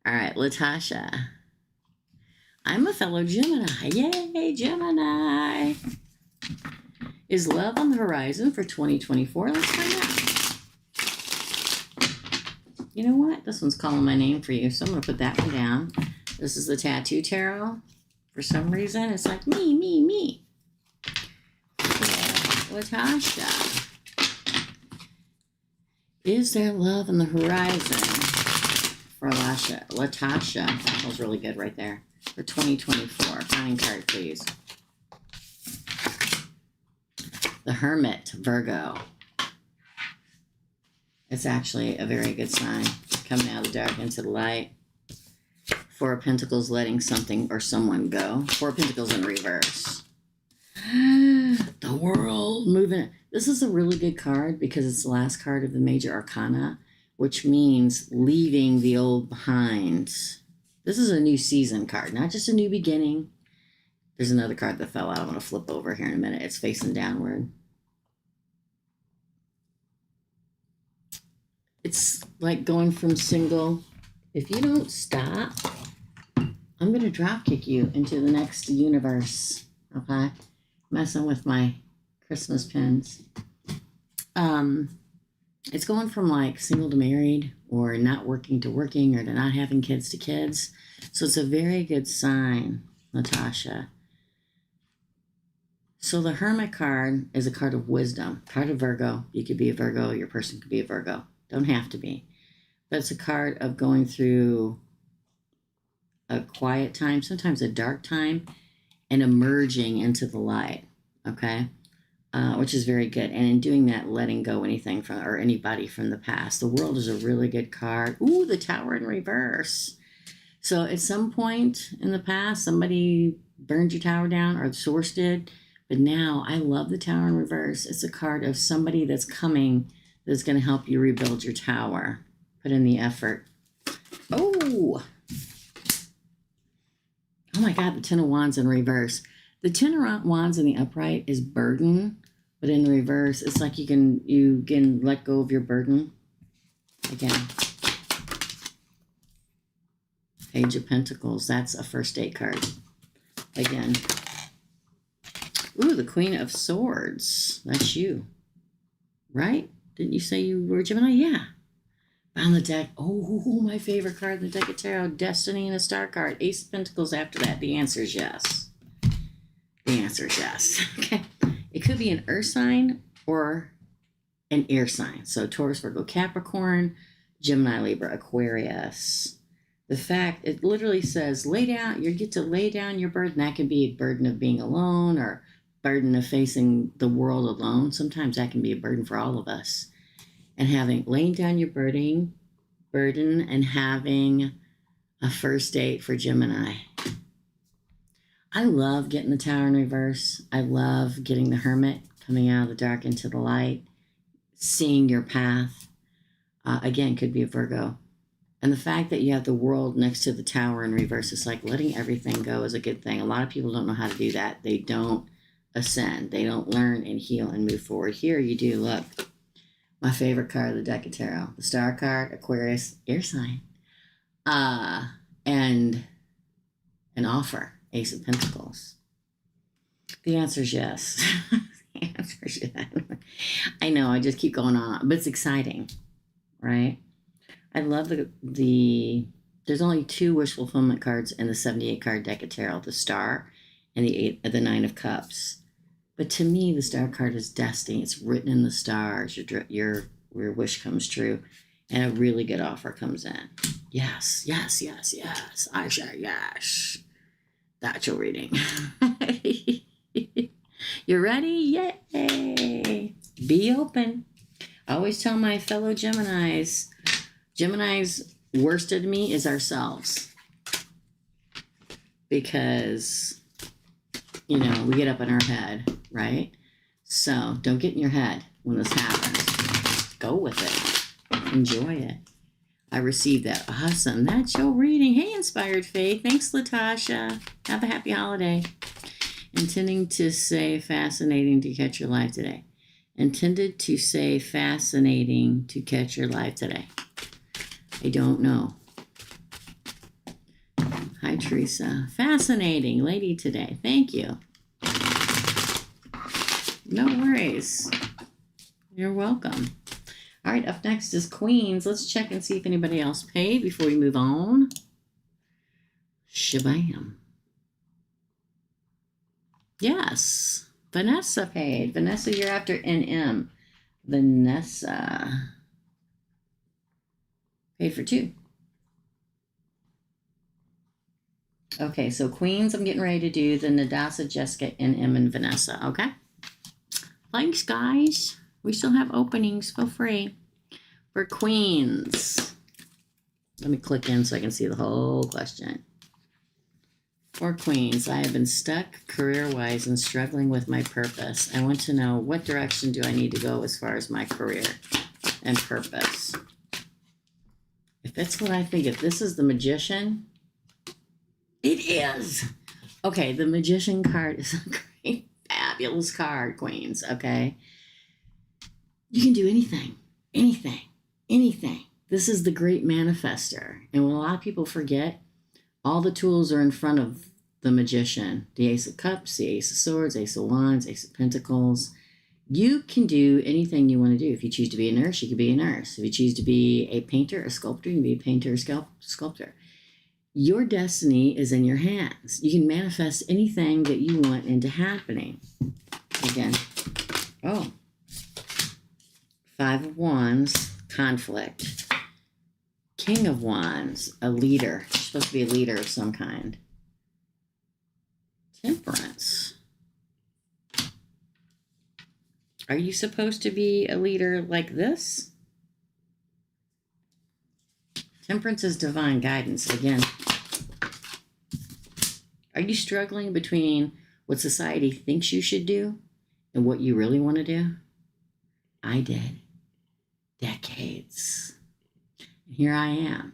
All right, Latasha. I'm a fellow Gemini. Yay, Gemini. Is love on the horizon for 2024? Let's find out. You know what? This one's calling my name for you, so I'm going to put that one down. This is the Tattoo Tarot. For some reason, it's like me. Latasha. Is there love on the horizon for Latasha? That feels really good right there. For 2024. Finding card, please. The Hermit, Virgo. It's actually a very good sign. Coming out of the dark into the light. Four of Pentacles, letting something or someone go. Four of Pentacles in reverse. The World, moving. This is a really good card because it's the last card of the Major Arcana, which means leaving the old behind. This is a new season card, not just a new beginning. There's another card that fell out. I'm going to flip over here in a minute. It's facing downward. It's like going from single. If you don't stop, I'm going to drop kick you into the next universe. Okay? Messing with my Christmas pins. It's going from like single to married or not working to working or to not having kids to kids. So it's a very good sign, Latasha. So the Hermit card is a card of wisdom, card of Virgo. You could be a Virgo, your person could be a Virgo. Don't have to be. But it's a card of going through a quiet time, sometimes a dark time, and emerging into the light, okay? Which is very good. And in doing that, letting go anything from or anybody from the past. The World is a really good card. Ooh, the Tower in reverse. So at some point in the past, somebody burned your tower down or the source did. But now I love the Tower in reverse. It's a card of somebody that's coming that's going to help you rebuild your tower. Put in the effort. Oh my God, the Ten of Wands in reverse. The Ten of Wands in the upright is burden, but in reverse, it's like you can let go of your burden. Again. Page of Pentacles, that's a first date card. Again. Ooh, the Queen of Swords. That's you. Right? Didn't you say you were Gemini? Yeah. Found the deck. Oh, my favorite card in the deck of tarot. Destiny and a star card. Ace of Pentacles after that. The answer is yes. The answer is yes. Okay. It could be an earth sign or an air sign. So Taurus, Virgo, Capricorn, Gemini, Libra, Aquarius. The fact, it literally says, lay down, you get to lay down your burden. That can be a burden of being alone or burden of facing the world alone. Sometimes that can be a burden for all of us. And laying down your burden and having a first date for Gemini. I love getting the Tower in reverse. I love getting the Hermit, coming out of the dark into the light, seeing your path. Again, could be a Virgo. And the fact that you have the World next to the Tower in reverse, it's like letting everything go is a good thing. A lot of people don't know how to do that. They don't ascend. They don't learn and heal and move forward. Here you do. Look, my favorite card of the deck of tarot. The Star card, Aquarius, air sign. And an offer, Ace of Pentacles. The answer is yes. The answer is yes. I know, I just keep going on, but it's exciting, right? I love there's only 2 wish fulfillment cards in the 78 card deck of tarot, the Star and the 9 of Cups. But to me, the Star card is destiny. It's written in the stars. Your wish comes true. And a really good offer comes in. Yes, yes, yes, yes. I say yes. That's your reading. You ready? Yay! Be open. I always tell my fellow Geminis, worst enemy is ourselves. Because, we get up in our head, right? So don't get in your head when this happens. Go with it. Enjoy it. I received that. Awesome. That's your reading. Hey, Inspired Faith. Thanks, Latasha. Have a happy holiday. Intending to say fascinating to catch your life today. Intended to say fascinating to catch your life today. I don't know. Hi, Teresa. Fascinating lady today. Thank you. No worries. You're welcome. All right, up next is Queens. Let's check and see if anybody else paid before we move on. Shabam. Yes. Vanessa paid. Vanessa, you're after NM. Vanessa paid for 2. Okay, so Queens, I'm getting ready to do the Nadasa, Jessica, NM, and Vanessa, okay? Thanks, guys. We still have openings. Feel free. For Queens. Let me click in so I can see the whole question. For Queens, I have been stuck career-wise and struggling with my purpose. I want to know, what direction do I need to go as far as my career and purpose? If that's what I think, if this is the Magician, it is. Okay, the Magician card is a great, fabulous card, Queens, okay? You can do anything, anything, anything. This is the great manifester. And what a lot of people forget, all the tools are in front of the Magician. The Ace of Cups, the Ace of Swords, Ace of Wands, Ace of Pentacles. You can do anything you want to do. If you choose to be a nurse, you can be a nurse. If you choose to be a painter, a sculptor, you can be a painter, a sculptor. Your destiny is in your hands. You can manifest anything that you want into happening. Again, 5 of Wands, conflict. King of Wands, a leader. You're supposed to be a leader of some kind. Temperance. Are you supposed to be a leader like this? Temperance is divine guidance. Again, are you struggling between what society thinks you should do and what you really want to do? I did. Decades. Here I am.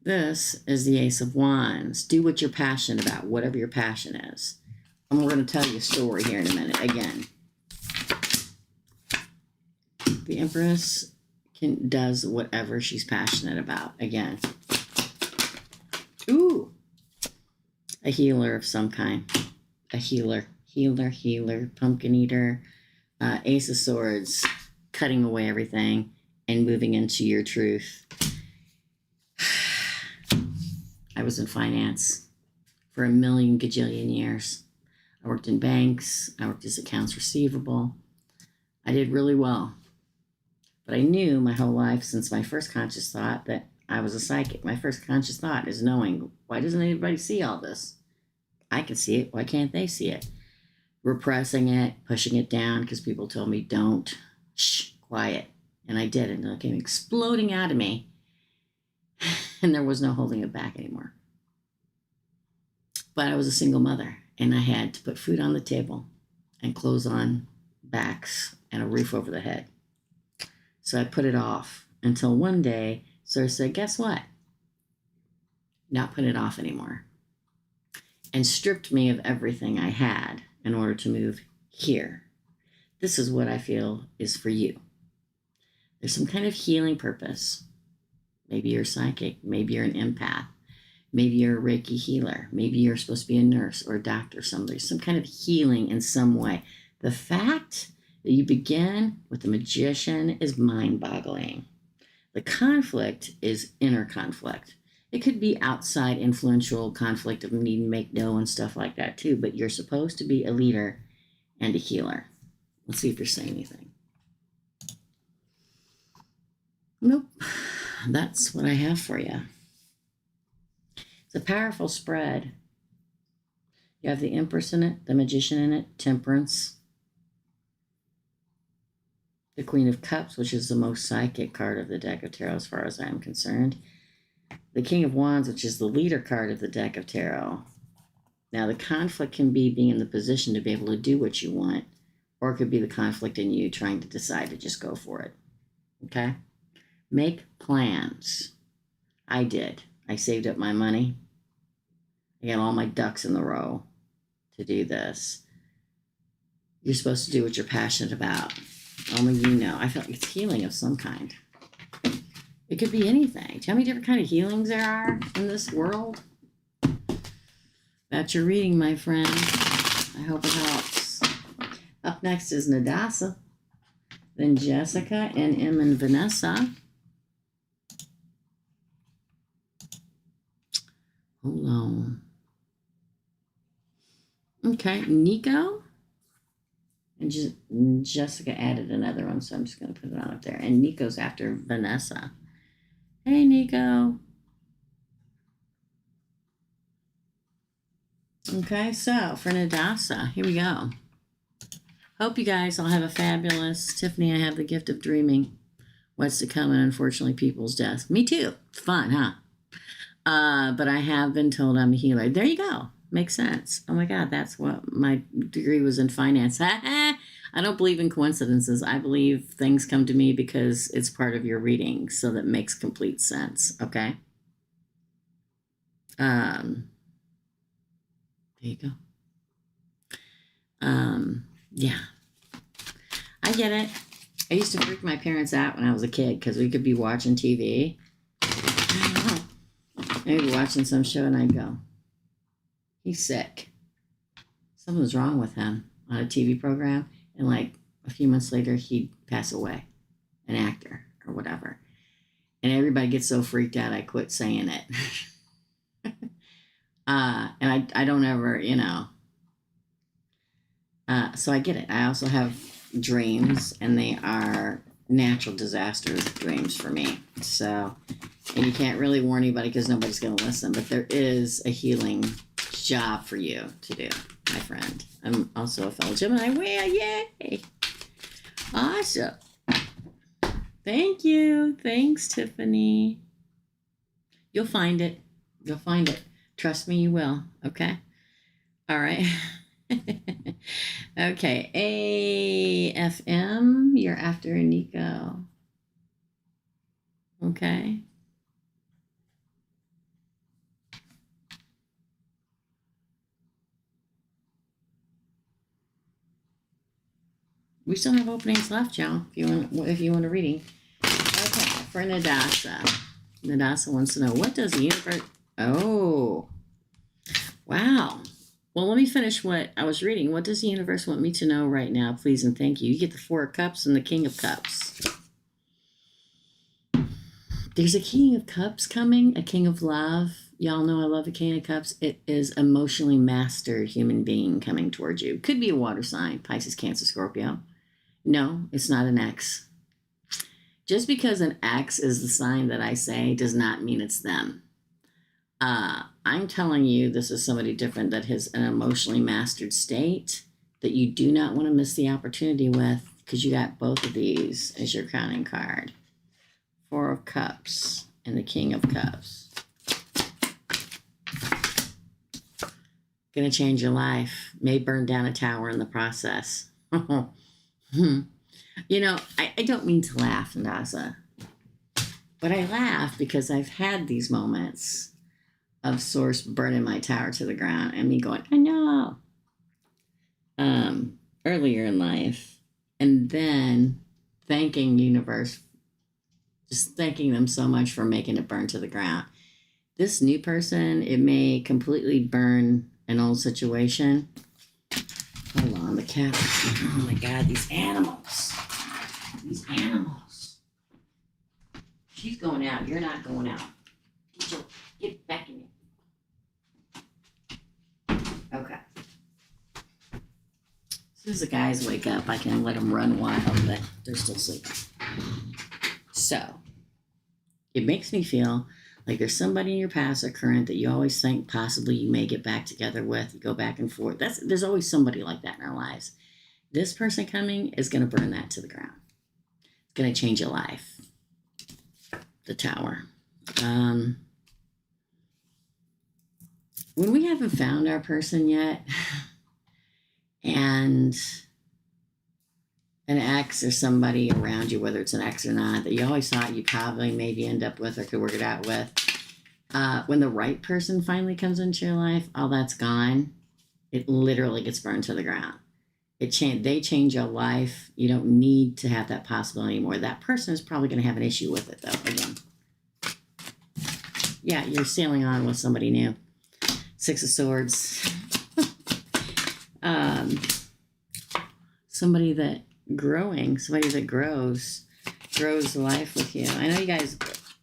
This is the Ace of Wands. Do what you're passionate about, whatever your passion is. And we're going to tell you a story here in a minute. Again, the Empress does whatever she's passionate about. Again, a healer of some kind. A healer, pumpkin eater, Ace of Swords, cutting away everything and moving into your truth. I was in finance for a million gajillion years. I worked in banks. I worked as accounts receivable. I did really well. But I knew my whole life since my first conscious thought that I was a psychic. My first conscious thought is knowing, why doesn't anybody see all this? I can see it. Why can't they see it? Repressing it, pushing it down because people told me, don't. Shh, quiet. And I did. And it came exploding out of me. And there was no holding it back anymore. But I was a single mother. And I had to put food on the table and clothes on backs and a roof over the head. So I put it off until one day, Sir said, guess what? Not put it off anymore. And stripped me of everything I had in order to move here. This is what I feel is for you. There's some kind of healing purpose. Maybe you're psychic. Maybe you're an empath. Maybe you're a Reiki healer. Maybe you're supposed to be a nurse or a doctor or somebody. Some kind of healing in some way. The fact that you begin with the Magician is mind-boggling. The conflict is inner conflict. It could be outside influential conflict of needing to make dough and stuff like that too, but you're supposed to be a leader and a healer. Let's see if you're saying anything. Nope. That's what I have for you. It's a powerful spread. You have the Empress in it, the Magician in it, Temperance. the Queen of Cups, which is the most psychic card of the deck of tarot as far as I'm concerned. The King of Wands, which is the leader card of the deck of tarot. Now, the conflict can be being in the position to be able to do what you want, or it could be the conflict in you trying to decide to just go for it. Okay? Make plans. I did. I saved up my money. I got all my ducks in the row to do this. You're supposed to do what you're passionate about. Only you know. I feel like it's healing of some kind. It could be anything. Do you know how many different kind of healings there are in this world? That's your reading, my friend. I hope it helps. Up next is Latasha, then Jessica, and M and Vanessa. Hold on. Okay, Nico. And Jessica added another one, so I'm just going to put it on up there. And Nico's after Vanessa. Hey, Nico. Okay, so for Latasha, here we go. Hope you guys all have a fabulous Tiffany. I have the gift of dreaming what's to come, and unfortunately, people's death. Me too. It's fun, huh? But I have been told I'm a healer. There you go. Makes sense. Oh my God, that's what my degree was in finance. I don't believe in coincidences. I believe things come to me because it's part of your reading, so that makes complete sense. Okay. There you go. Yeah, I get it. I used to freak my parents out when I was a kid because we could be watching TV. I don't know. Maybe watching some show and I'd go, he's sick. Something's wrong with him on a TV program. And like a few months later, he'd pass away, an actor or whatever. And everybody gets so freaked out, I quit saying it. And I don't ever, you know. So I get it. I also have dreams, and they are natural disaster dreams for me. So, and you can't really warn anybody because nobody's going to listen. But there is a healing job for you to do, my friend. I'm also a fellow Gemini. Well, yay! Awesome. Thank you. Thanks, Tiffany. You'll find it. You'll find it. Trust me, you will. Okay? All right. Okay. AFM, you're after Nico. Okay. We still have openings left, Joan, if you want a reading. Okay, for Latasha. Latasha wants to know, what does the universe... Oh, wow. Well, let me finish what I was reading. What does the universe want me to know right now, please and thank you? You get the Four of Cups and the King of Cups. There's a King of Cups coming, a King of Love. Y'all know I love the King of Cups. It is emotionally mastered human being coming towards you. Could be a water sign, Pisces, Cancer, Scorpio. No, it's not an X. Just because an X is the sign that I say does not mean it's them. I'm telling you, this is somebody different that has an emotionally mastered state that you do not want to miss the opportunity with, because you got both of these as your crowning card. Four of Cups and the King of Cups. Gonna change your life. May burn down a tower in the process. You know, I don't mean to laugh, Latasha, but I laugh because I've had these moments of Source burning my tower to the ground and me going, I know, earlier in life, and then thanking universe, just thanking them so much for making it burn to the ground. This new person, it may completely burn an old situation. Hold on, the cat. Oh my God, these animals. These animals. She's going out. You're not going out. Get back in here. Okay. As soon as the guys wake up, I can let them run wild, but they're still sleeping. So, it makes me feel like there's somebody in your past or current that you always think possibly you may get back together with. You go back and forth. There's always somebody like that in our lives. This person coming is going to burn that to the ground. going to change your life. The Tower. When we haven't found our person yet, and an ex or somebody around you, whether it's an ex or not, that you always thought you probably maybe end up with or could work it out with, when the right person finally comes into your life, all that's gone. It literally gets burned to the ground. They change your life. You don't need to have that possibility anymore. That person is probably going to have an issue with it, though, again. Yeah, you're sailing on with somebody new. Six of Swords. Somebody that grows life with you. I know you guys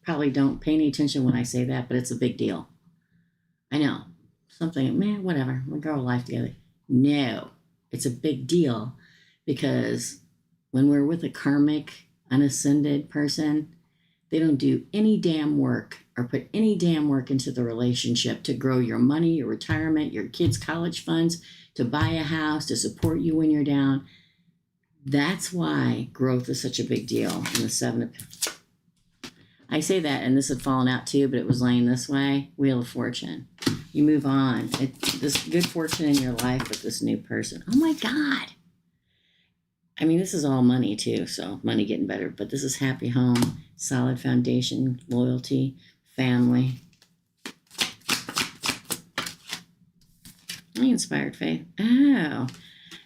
probably don't pay any attention when I say that, but it's a big deal. I know. Something, man, whatever. We grow life together. No, it's a big deal because when we're with a karmic, unascended person, they don't do any damn work or put any damn work into the relationship to grow your money, your retirement, your kids' college funds, to buy a house, to support you when you're down. That's why growth is such a big deal in the Seven of... I say that, and this had fallen out too, but it was laying this way. Wheel of Fortune. You move on. This good fortune in your life with this new person. Oh my God. I mean, this is all money too, so money getting better. But this is happy home, solid foundation, loyalty, family. Inspired faith. Oh.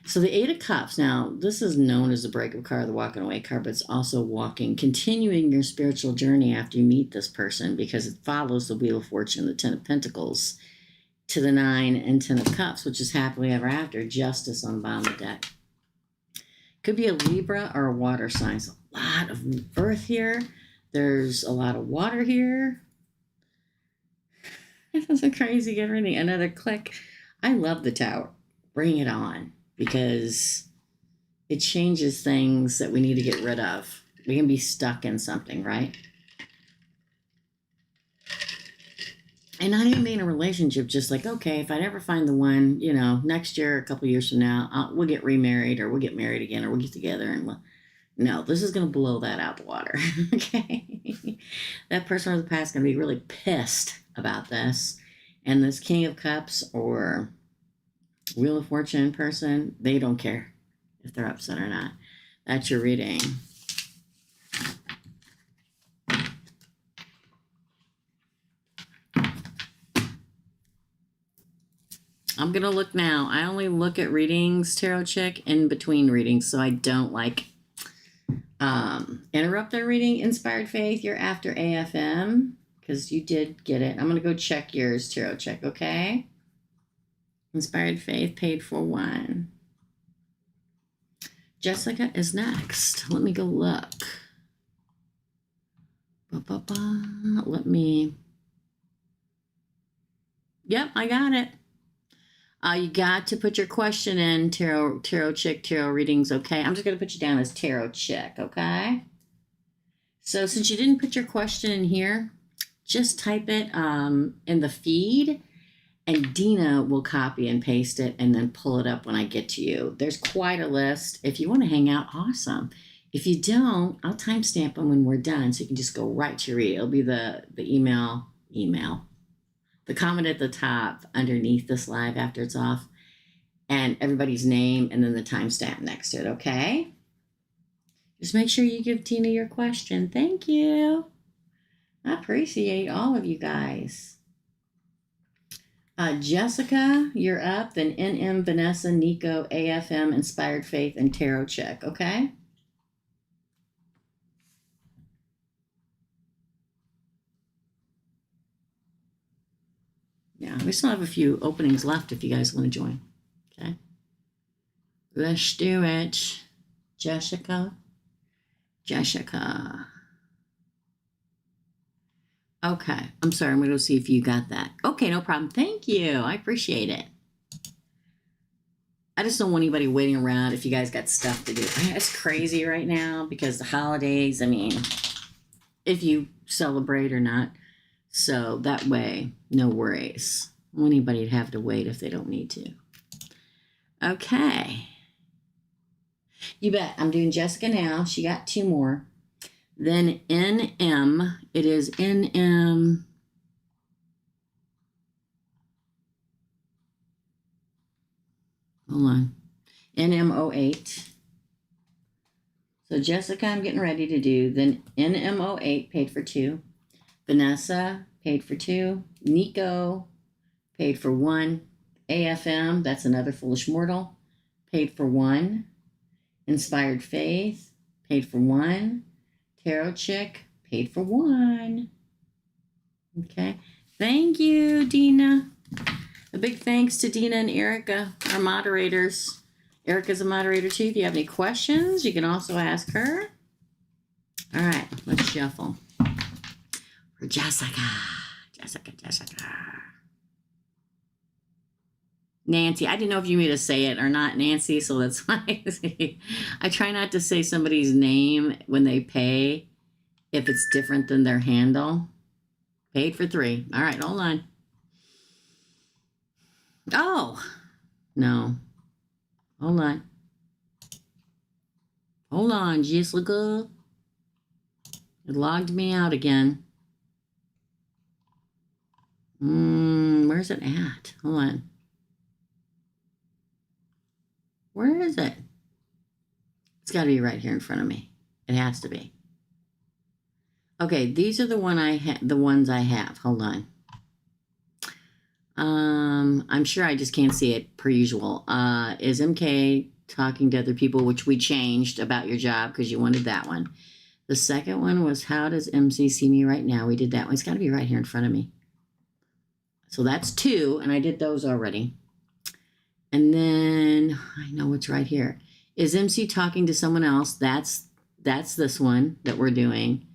So the Eight of Cups. Now, this is known as the breakup card, the walking away card, but it's also continuing your spiritual journey after you meet this person, because it follows the Wheel of Fortune, the Ten of Pentacles, to the Nine and Ten of Cups, which is happily ever after. Justice on the bottom of the deck. Could be a Libra or a water sign. There's a lot of earth here. There's a lot of water here. This is crazy. Get ready. Another click. I love the Tower. Bring it on. Because it changes things that we need to get rid of. We can be stuck in something, right? And not even be in a relationship, just like, okay, if I never find the one, next year, a couple years from now, we'll get remarried, or we'll get married again, or we'll get together, and no, this is going to blow that out the water, okay? That person from the past is going to be really pissed about this. And this King of Cups or Wheel of Fortune person, they don't care if they're upset or not. That's your reading. I'm going to look now. I only look at readings, Tarot Chick, in between readings, so I don't interrupt their reading. Inspired Faith, you're after AFM, because you did get it. I'm going to go check yours, Tarot Chick, okay? Inspired Faith, paid for one. Jessica is next. Let me go look. Let me... Yep, I got it. You got to put your question in, Tarot Chick, Tarot readings, okay? I'm just going to put you down as Tarot Chick, okay? So since you didn't put your question in here, just type it in the feed, and Dina will copy and paste it and then pull it up when I get to you. There's quite a list. If you want to hang out, awesome. If you don't, I'll timestamp them when we're done, so you can just go right to your read. It'll be the email. The comment at the top underneath this live after it's off, and everybody's name, and then the timestamp next to it, okay? Just make sure you give Tina your question. Thank you. I appreciate all of you guys. Jessica, you're up. Then NM, Vanessa, Nico, AFM, Inspired Faith, and Tarot Check, okay? Yeah, we still have a few openings left if you guys want to join. Okay. Let's do it. Jessica. Okay. I'm sorry. I'm going to go see if you got that. Okay, no problem. Thank you. I appreciate it. I just don't want anybody waiting around if you guys got stuff to do. It's crazy right now because the holidays, I mean, if you celebrate or not. So that way, no worries. I don't want anybody to have to wait if they don't need to. Okay. You bet. I'm doing Jessica now. She got two more. Then NM, it is NM. Hold on. NMO8. So Jessica, I'm getting ready to do. Then NMO8 paid for 2. Vanessa paid for 2. Nico paid for 1. AFM, that's another foolish mortal, paid for 1. Inspired Faith paid for 1. Tarot Chick paid for 1. Okay. Thank you, Dina. A big thanks to Dina and Erica, our moderators. Erica's a moderator too. If you have any questions, you can also ask her. All right, let's shuffle. For Jessica. Nancy, I didn't know if you made us say it or not, Nancy, so that's why I try not to say somebody's name when they pay if it's different than their handle. Paid for 3. All right, hold on. Oh, no. Hold on. Hold on, Jessica. It logged me out again. Where's it at? Hold on. Where is it? It's got to be right here in front of me. It has to be. Okay, these are the ones I have. Hold on. I'm sure I just can't see it per usual. Is MK talking to other people, which we changed about your job because you wanted that one. The second one was how does MC see me right now? We did that one. It's got to be right here in front of me. So that's 2, and I did those already. And then I know what's right here. Is MC talking to someone else? That's this one that we're doing.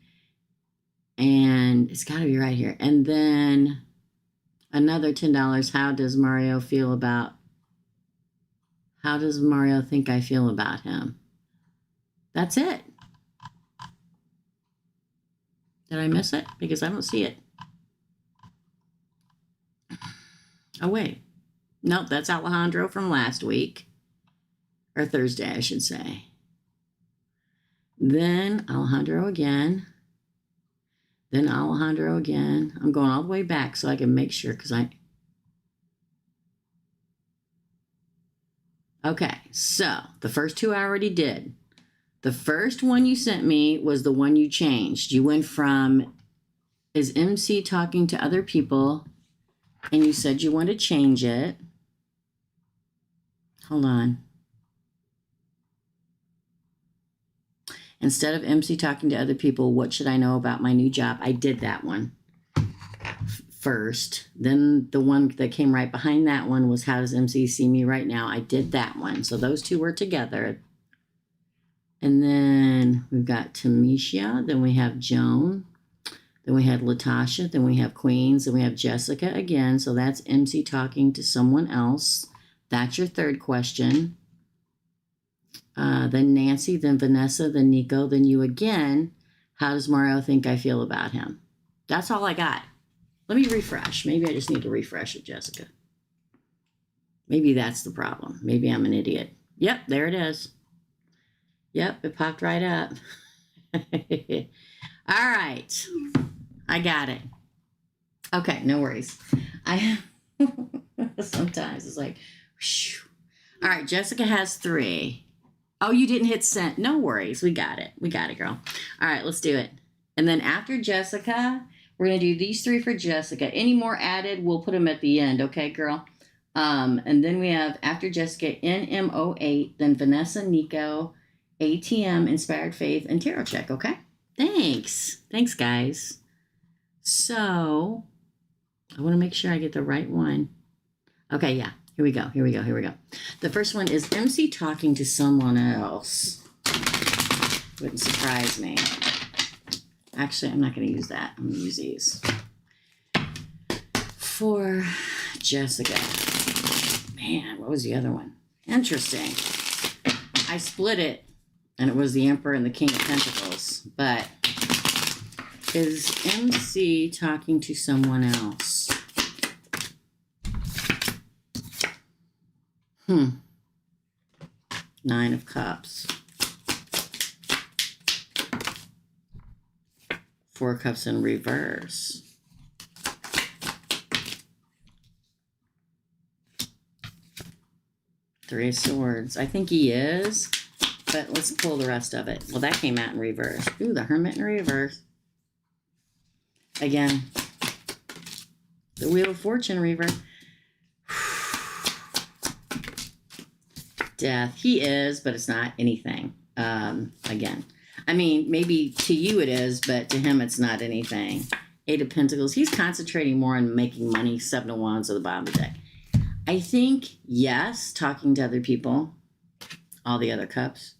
And it's got to be right here. And then another $10. How does Mario think I feel about him? That's it. Did I miss it? Because I don't see it. Oh, wait. Nope, that's Alejandro from last week. Or Thursday, I should say. Then Alejandro again. Then Alejandro again. I'm going all the way back so I can make sure because Okay, so the first 2 I already did. The first one you sent me was the one you changed. You went from, is MC talking to other people? And you said you want to change it. Hold on. Instead of MC talking to other people, what should I know about my new job? I did that one first. Then the one that came right behind that one was how does MC see me right now? I did that one. So those 2 were together. And then we've got Tamisha. Then we have Joan. Then we had Latasha. Then we have Queens. Then we have Jessica again. So that's MC talking to someone else. That's your third question. Then Nancy, then Vanessa, then Nico, then you again. How does Mario think I feel about him? That's all I got. Let me refresh. Maybe I just need to refresh it, Jessica. Maybe that's the problem. Maybe I'm an idiot. Yep, there it is. Yep, it popped right up. All right. I got it. Okay, no worries. Sometimes it's like, whew. All right, Jessica has 3. Oh, you didn't hit send. No worries. We got it. We got it, girl. All right, let's do it. And then after Jessica, we're going to do these 3 for Jessica. Any more added, we'll put them at the end. Okay, girl? And then we have, after Jessica, NMO8, then Vanessa, Nico, ATM, Inspired Faith, and Tarot Check. Okay? Thanks. Thanks, guys. So, I want to make sure I get the right one. Okay, yeah. Here we go. The first one is MC talking to someone else. Wouldn't surprise me. Actually, I'm not going to use that. I'm going to use these. For Jessica. Man, what was the other one? Interesting. I split it, and it was the Emperor and the King of Pentacles. But is MC talking to someone else? 9 of Cups. Four of Cups in reverse. Three of Swords. I think he is, but let's pull the rest of it. Well, that came out in reverse. Ooh, the Hermit in reverse. Again, the Wheel of Fortune reverse. Death. He is, but it's not anything. Again, I mean, maybe to you it is, but to him it's not anything. Eight of Pentacles. He's concentrating more on making money. Seven of Wands at the bottom of the deck. I think, yes, talking to other people, all the other cups.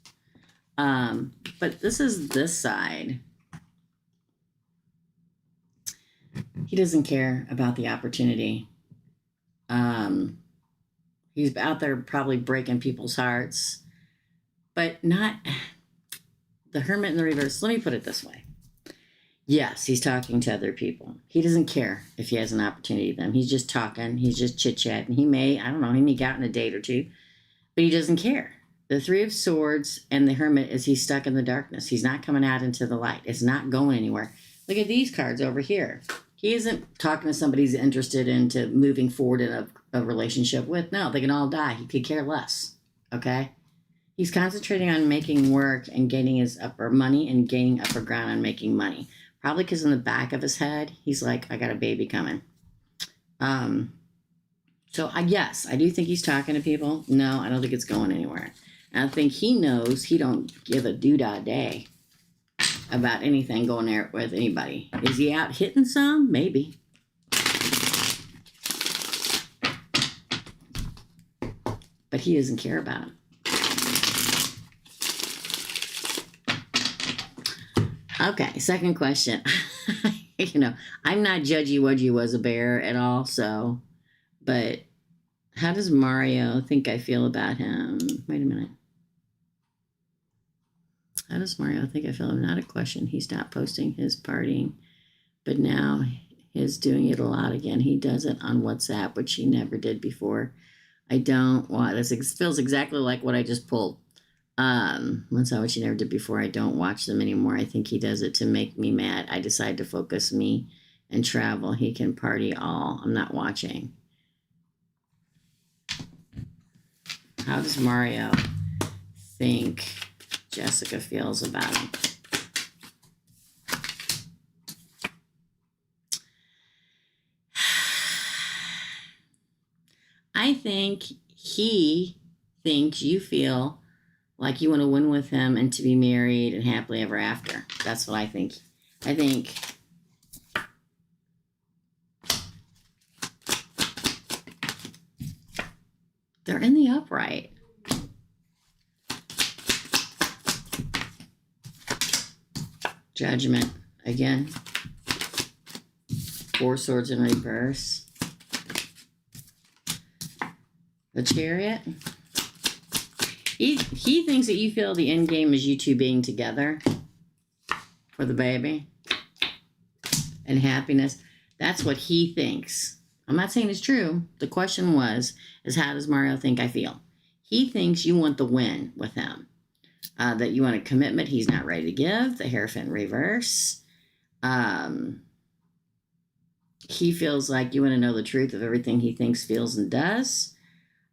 But this is this side. He doesn't care about the opportunity. He's out there probably breaking people's hearts, but not the Hermit in the reverse. Let me put it this way. Yes, he's talking to other people. He doesn't care if he has an opportunity to them. He's just talking. He's just chit-chatting. He may, I don't know, he may go out on a date or two, but he doesn't care. The Three of Swords and the Hermit is he's stuck in the darkness. He's not coming out into the light. It's not going anywhere. Look at these cards over here. He isn't talking to somebody he's interested into moving forward in a relationship with. No, they can all die. He could care less. Okay? He's concentrating on making work and gaining his upper money and gaining upper ground on making money. Probably because in the back of his head, he's like, I got a baby coming. So yes, I do think he's talking to people. No, I don't think it's going anywhere. And I think he knows he don't give a doodah day about anything going there with anybody. Is he out hitting some? Maybe. But he doesn't care about him. Okay, second question. You know, I'm not judgy wudgy was a bear at all, so, but how does Mario think I feel about him? Wait a minute. How does Mario think I feel? Not a question. He stopped posting his partying, but now he's doing it a lot again. He does it on WhatsApp, which he never did before. I don't want, this feels exactly like what I just pulled. Once I, which he never did before. I don't watch them anymore. I think he does it to make me mad. I decide to focus me and travel. He can party all. I'm not watching. How does Mario think Jessica feels about him? I think he thinks you feel like you want to win with him and to be married and happily ever after. That's what I think. I think they're in the upright. Judgment again. Four Swords in reverse. The Chariot. He thinks that you feel the end game is you two being together for the baby and happiness. That's what he thinks. I'm not saying it's true. The question is how does Mario think I feel? He thinks you want the win with him. That you want a commitment he's not ready to give. The Hierophant reverse. He feels like you want to know the truth of everything he thinks, feels, and does.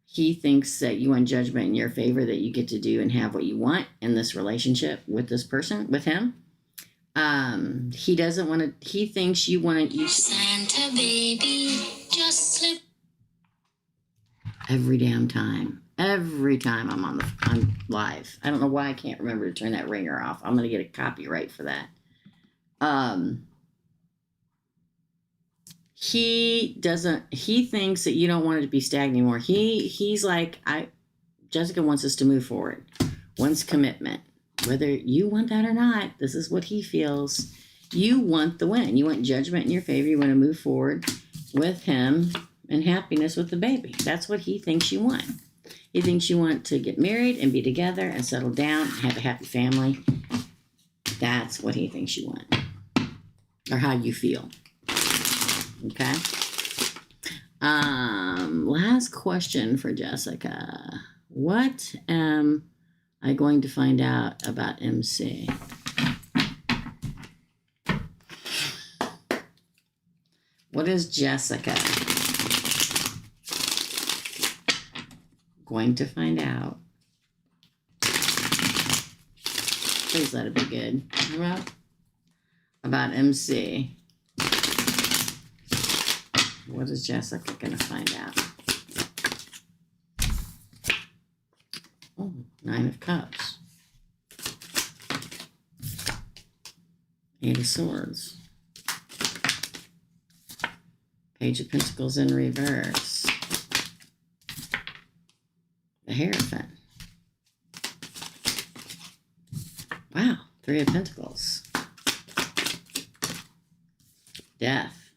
He thinks that you want judgment in your favor, that you get to do and have what you want in this relationship with this person, with him. He doesn't want to, he thinks you want to. Santa baby, just slip. Every damn time. Every time I'm on live. I don't know why I can't remember to turn that ringer off. I'm going to get a copyright for that. He thinks that you don't want it to be stagnant anymore. He's like, Jessica wants us to move forward. Wants commitment. Whether you want that or not, this is what he feels. You want the win. You want judgment in your favor. You want to move forward with him and happiness with the baby. That's what he thinks you want. He thinks you want to get married and be together and settle down and have a happy family. That's what he thinks you want. Or how you feel. Okay. Last question for Jessica. What am I going to find out about MC? What is Jessica going to find out? Please let it be good. About MC. What is Jessica going to find out? Oh, 9 of Cups. 8 of Swords. Page of Pentacles in reverse. The Hierophant. Wow, 3 of Pentacles. Death.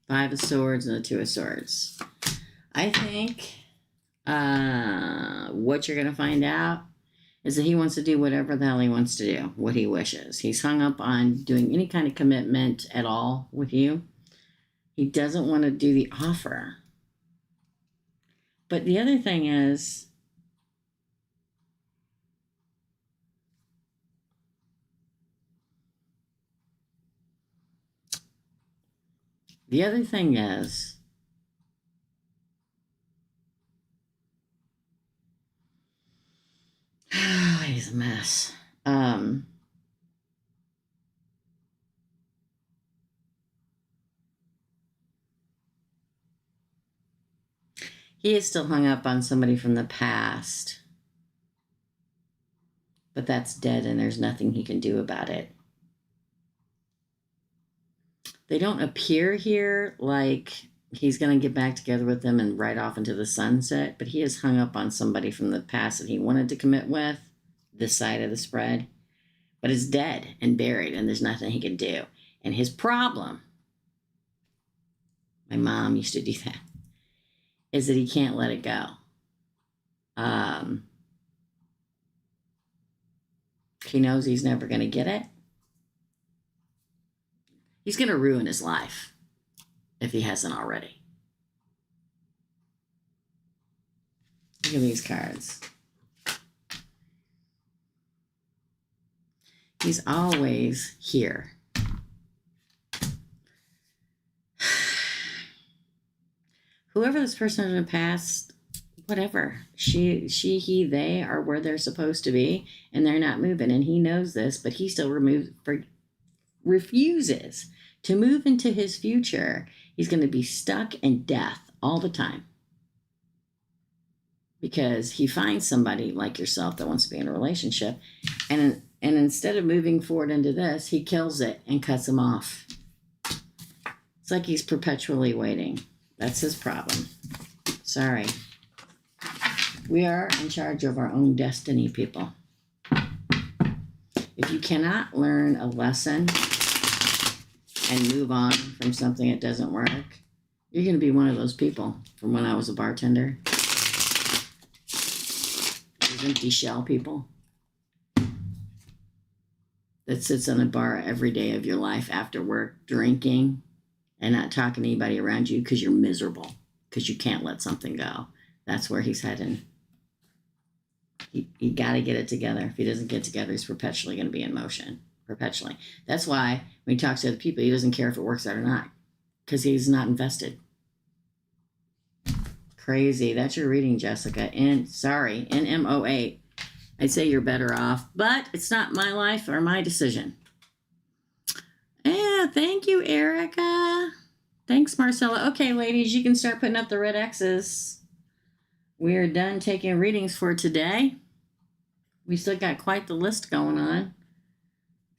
Five of Swords and the 2 of Swords. I think what you're going to find out is that he wants to do whatever the hell he wants to do, what he wishes. He's hung up on doing any kind of commitment at all with you. He doesn't want to do the offer. But the other thing is, he's a mess. He is still hung up on somebody from the past. But that's dead and there's nothing he can do about it. They don't appear here like he's going to get back together with them and ride off into the sunset, but he is hung up on somebody from the past that he wanted to commit with, this side of the spread, but it's dead and buried and there's nothing he can do. And his problem, my mom used to do that, is that he can't let it go. He knows he's never going to get it. He's going to ruin his life if he hasn't already. Look at these cards. He's always here. Whoever this person in the past, whatever, she, he, they are where they're supposed to be, and they're not moving. And he knows this, but he still refuses to move into his future. He's going to be stuck in death all the time because he finds somebody like yourself that wants to be in a relationship, and instead of moving forward into this, he kills it and cuts him off. It's like he's perpetually waiting. That's his problem. Sorry. We are in charge of our own destiny, people. If you cannot learn a lesson and move on from something that doesn't work, you're going to be one of those people from when I was a bartender. Those empty shell people that sits on a bar every day of your life after work, drinking, and not talking to anybody around you because you're miserable, because you can't let something go. That's where he's heading. He got to get it together. If he doesn't get it together, he's perpetually going to be in motion. Perpetually. That's why when he talks to other people, he doesn't care if it works out or not, because he's not invested. Crazy. That's your reading, Jessica. Sorry, NMO8. I'd say you're better off, but it's not my life or my decision. Yeah, thank you, Erica. Thanks, Marcela. Okay, ladies, you can start putting up the red X's. We are done taking readings for today. We still got quite the list going on.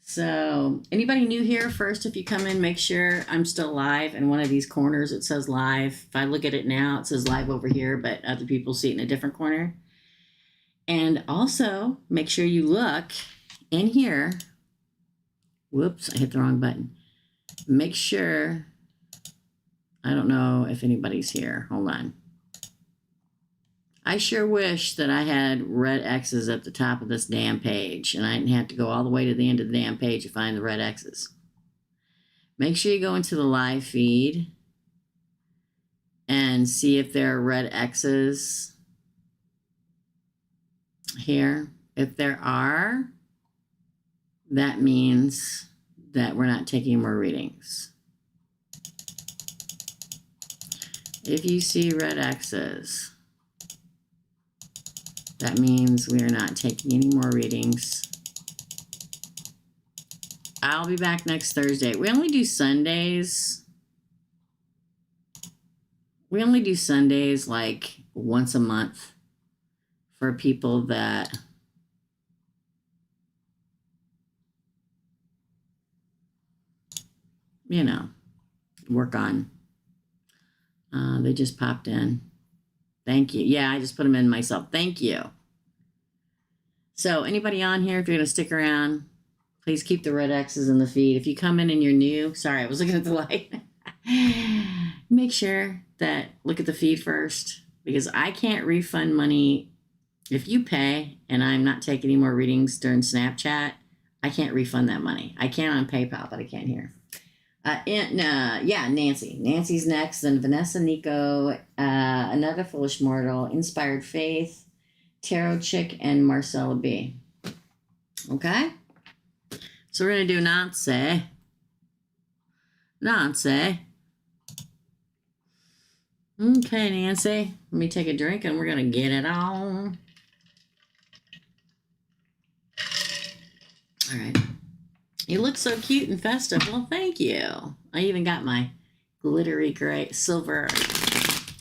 So, anybody new here, first, if you come in, make sure I'm still live. In one of these corners, it says live. If I look at it now, it says live over here, but other people see it in a different corner. And also, make sure you look in here. Whoops, I hit the wrong button. Make sure, I don't know if anybody's here. Hold on. I sure wish that I had red X's at the top of this damn page, and I didn't have to go all the way to the end of the damn page to find the red X's. Make sure you go into the live feed and see if there are red X's here. If there are, that means that we're not taking more readings. If you see red X's, that means we are not taking any more readings. I'll be back next Thursday. We only do Sundays. We only do Sundays like once a month for people that work on. They just popped in. Thank you. Yeah, I just put them in myself. Thank you. So anybody on here, if you're going to stick around, please keep the red X's in the feed. If you come in and you're new, sorry, I was looking at the light. Make sure that look at the feed first, because I can't refund money. If you pay and I'm not taking any more readings during Snapchat, I can't refund that money. I can on PayPal, but I can't here. Nancy. Nancy's next, then Vanessa, Nico, Another Foolish Mortal, Inspired Faith, Tarot Chick, and Marcela B. Okay? So we're going to do Nancy. Okay, Nancy. Let me take a drink and we're going to get it on. All right. You look so cute and festive. Well, thank you. I even got my glittery gray silver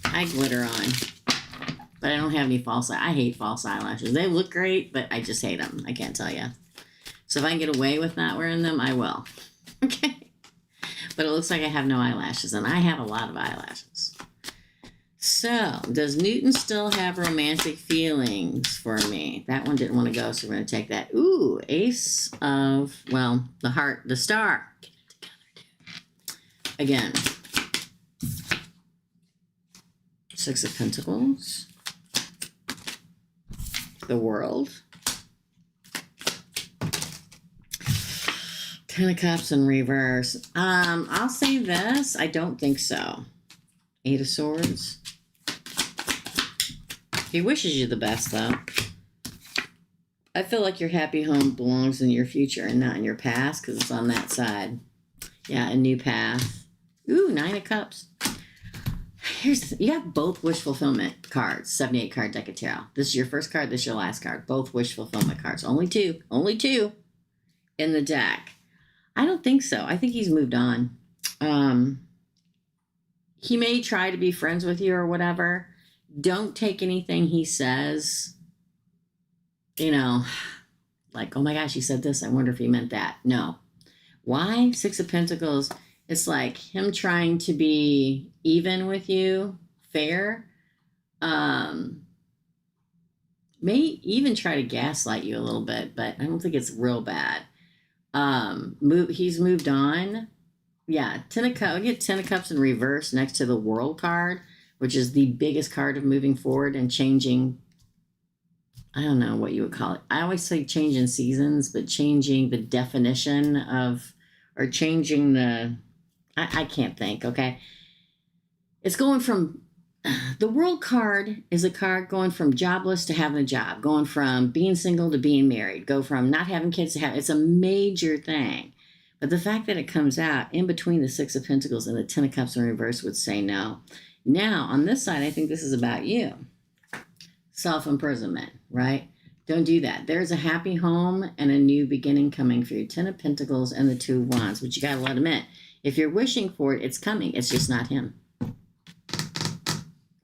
eye glitter on. But I don't have any false. I hate false eyelashes. They look great, but I just hate them. I can't tell you. So if I can get away with not wearing them, I will. Okay. But it looks like I have no eyelashes, and I have a lot of eyelashes. So, does Newton still have romantic feelings for me? That one didn't want to go, so we're going to take that. Ooh, Ace of, well, the heart, the star. Get it together, dude. Again. Six of Pentacles. The World. Ten of Cups in reverse. I'll say this. I don't think so. Eight of Swords. He wishes you the best, though. I feel like your happy home belongs in your future and not in your past, because it's on that side. Yeah, a new path. Ooh, Nine of Cups. You have both wish fulfillment cards. 78 card deck of tarot. This is your first card. This is your last card. Both wish fulfillment cards. Only two in the deck. I don't think so. I think he's moved on. He may try to be friends with you or whatever. Don't take anything he says, like, oh my gosh, he said this. I wonder if he meant that. No. Why? Six of Pentacles. It's like him trying to be even with you, fair. May even try to gaslight you a little bit, but I don't think it's real bad. He's moved on. Yeah, Ten of Cups. We get Ten of Cups in reverse next to the World card, which is the biggest card of moving forward and changing. I don't know what you would call it. I always say changing seasons, but changing the definition of, or changing the, I can't think, okay? It's going from, the World card is a card going from jobless to having a job, going from being single to being married, go from not having kids to have, it's a major thing. But the fact that it comes out in between the Six of Pentacles and the Ten of Cups in reverse would say no. Now, on this side, I think this is about you. Self-imprisonment, right? Don't do that. There's a happy home and a new beginning coming for you. Ten of Pentacles and the Two of Wands, but you got to let him in. If you're wishing for it, it's coming. It's just not him.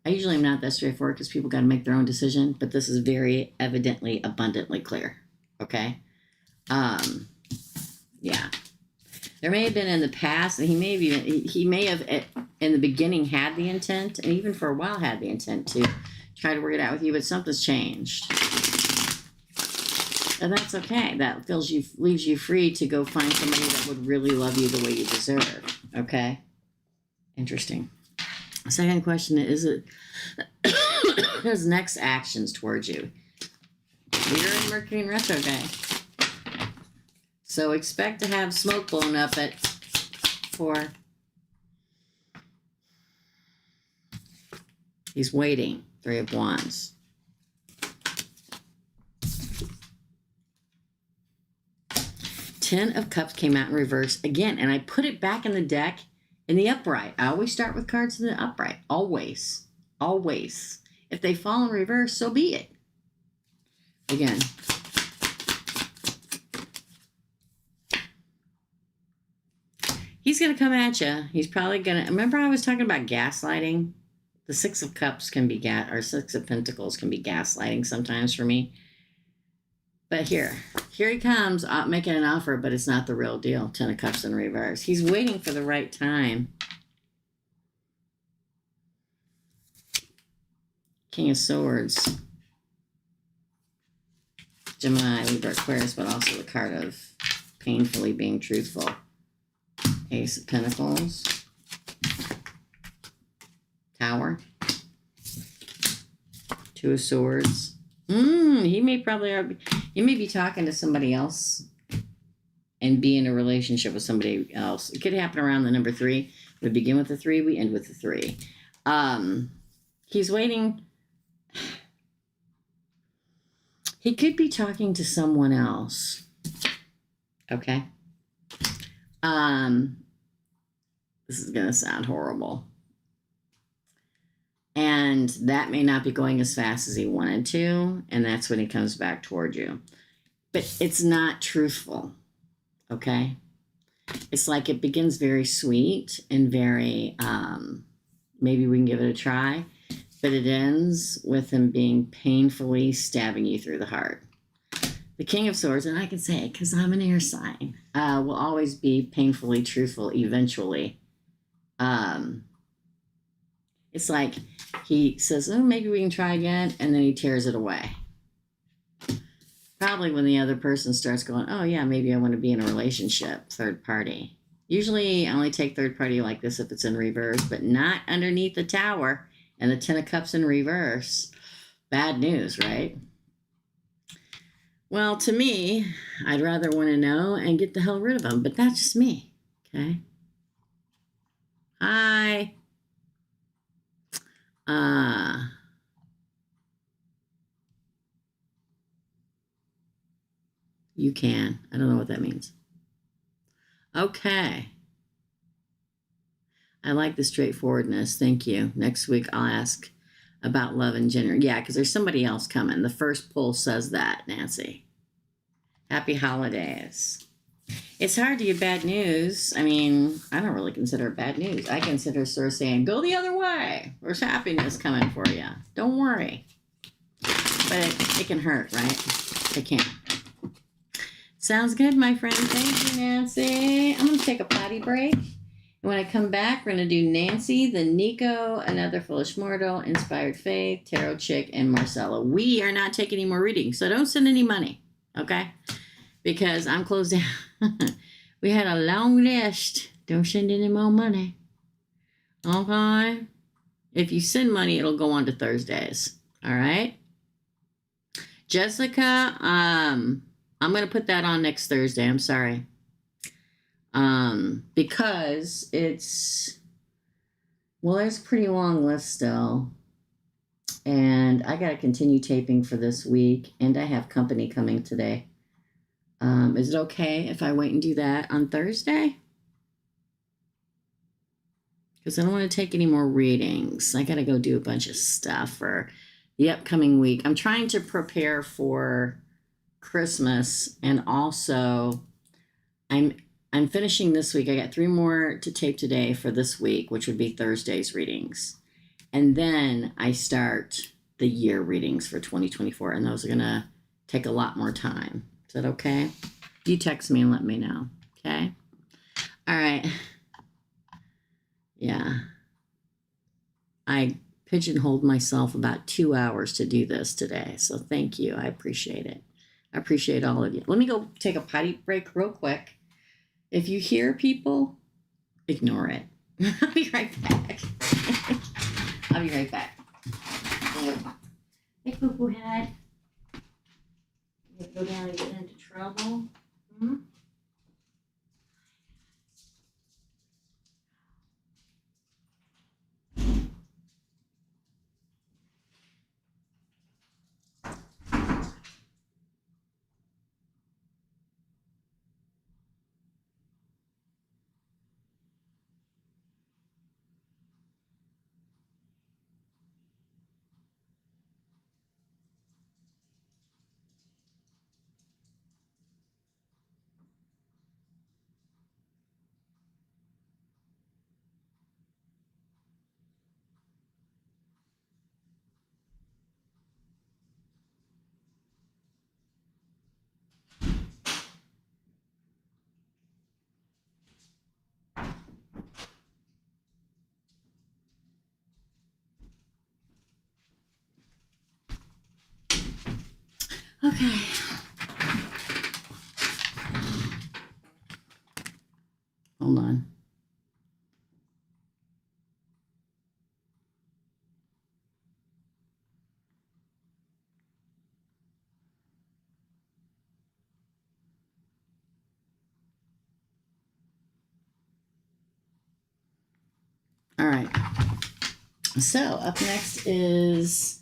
I usually am not that straightforward because people got to make their own decision, but this is very evidently, abundantly clear. Okay? Yeah. There may have been in the past, and he may have in the beginning had the intent, and even for a while had the intent to try to work it out with you, but something's changed. And that's okay. That leaves you free to go find somebody that would really love you the way you deserve. Okay? Interesting. Second question is his next actions towards you. You're in Mercury in retrograde. So expect to have smoke blown up at 4. He's waiting. 3 of Wands. Ten of Cups came out in reverse again, and I put it back in the deck in the upright. I always start with cards in the upright. Always. Always. If they fall in reverse, so be it. Again. He's going to come at you. He's probably going to... Remember I was talking about gaslighting? The Six of Cups can be or Six of Pentacles can be gaslighting sometimes for me. But here he comes making an offer, but it's not the real deal. Ten of Cups in reverse. He's waiting for the right time. King of Swords. Gemini, Libra, Aquarius, but also the card of painfully being truthful. Ace of Pentacles. Tower. Two of Swords. He may be talking to somebody else and be in a relationship with somebody else. It could happen around the number 3. We begin with the 3, we end with the 3. He's waiting. He could be talking to someone else. Okay. This is going to sound horrible. And that may not be going as fast as he wanted to. And that's when he comes back toward you. But it's not truthful. Okay? It's like it begins very sweet and very, maybe we can give it a try. But it ends with him being painfully stabbing you through the heart. The King of Swords, and I can say it because I'm an air sign, will always be painfully truthful eventually. It's like he says, oh, maybe we can try again, and then he tears it away. Probably when the other person starts going, oh, yeah, maybe I want to be in a relationship, third party. Usually I only take third party like this if it's in reverse, but not underneath the Tower and the Ten of Cups in reverse. Bad news, right? Well, to me, I'd rather want to know and get the hell rid of them, but that's just me, okay? Hi. You can. I don't know what that means. Okay. I like the straightforwardness. Thank you. Next week, I'll ask about love and gender. Yeah, because there's somebody else coming. The first poll says that, Nancy. Happy holidays. It's hard to get bad news. I mean, I don't really consider it bad news. I consider sort of saying, go the other way. There's happiness coming for you. Don't worry. But it can hurt, right? It can. Sounds good, my friend. Thank you, Nancy. I'm going to take a potty break. And when I come back, we're going to do Nancy, then Nico, Another Foolish Mortal, Inspired Faith, Tarot Chick, and Marcela. We are not taking any more readings, so don't send any money, okay? Because I'm closed down. We had a long list. Don't send any more money. Okay? If you send money, it'll go on to Thursdays. All right? Jessica, I'm going to put that on next Thursday. I'm sorry. Because it's a pretty long list still. And I got to continue taping for this week. And I have company coming today. Is it okay if I wait and do that on Thursday? Because I don't want to take any more readings. I got to go do a bunch of stuff for the upcoming week. I'm trying to prepare for Christmas, and also I'm finishing this week. I got 3 more to tape today for this week, which would be Thursday's readings. And then I start the year readings for 2024, and those are going to take a lot more time. Is that okay? You text me and let me know, okay? All right. Yeah. I pigeonholed myself about 2 hours to do this today, so thank you. I appreciate it. I appreciate all of you. Let me go take a potty break real quick. If you hear people, ignore it. I'll be right back. I'll be right back. Hey, poo-poo head. You go down and get into trouble. Hmm? Okay. Hold on. All right. So up next is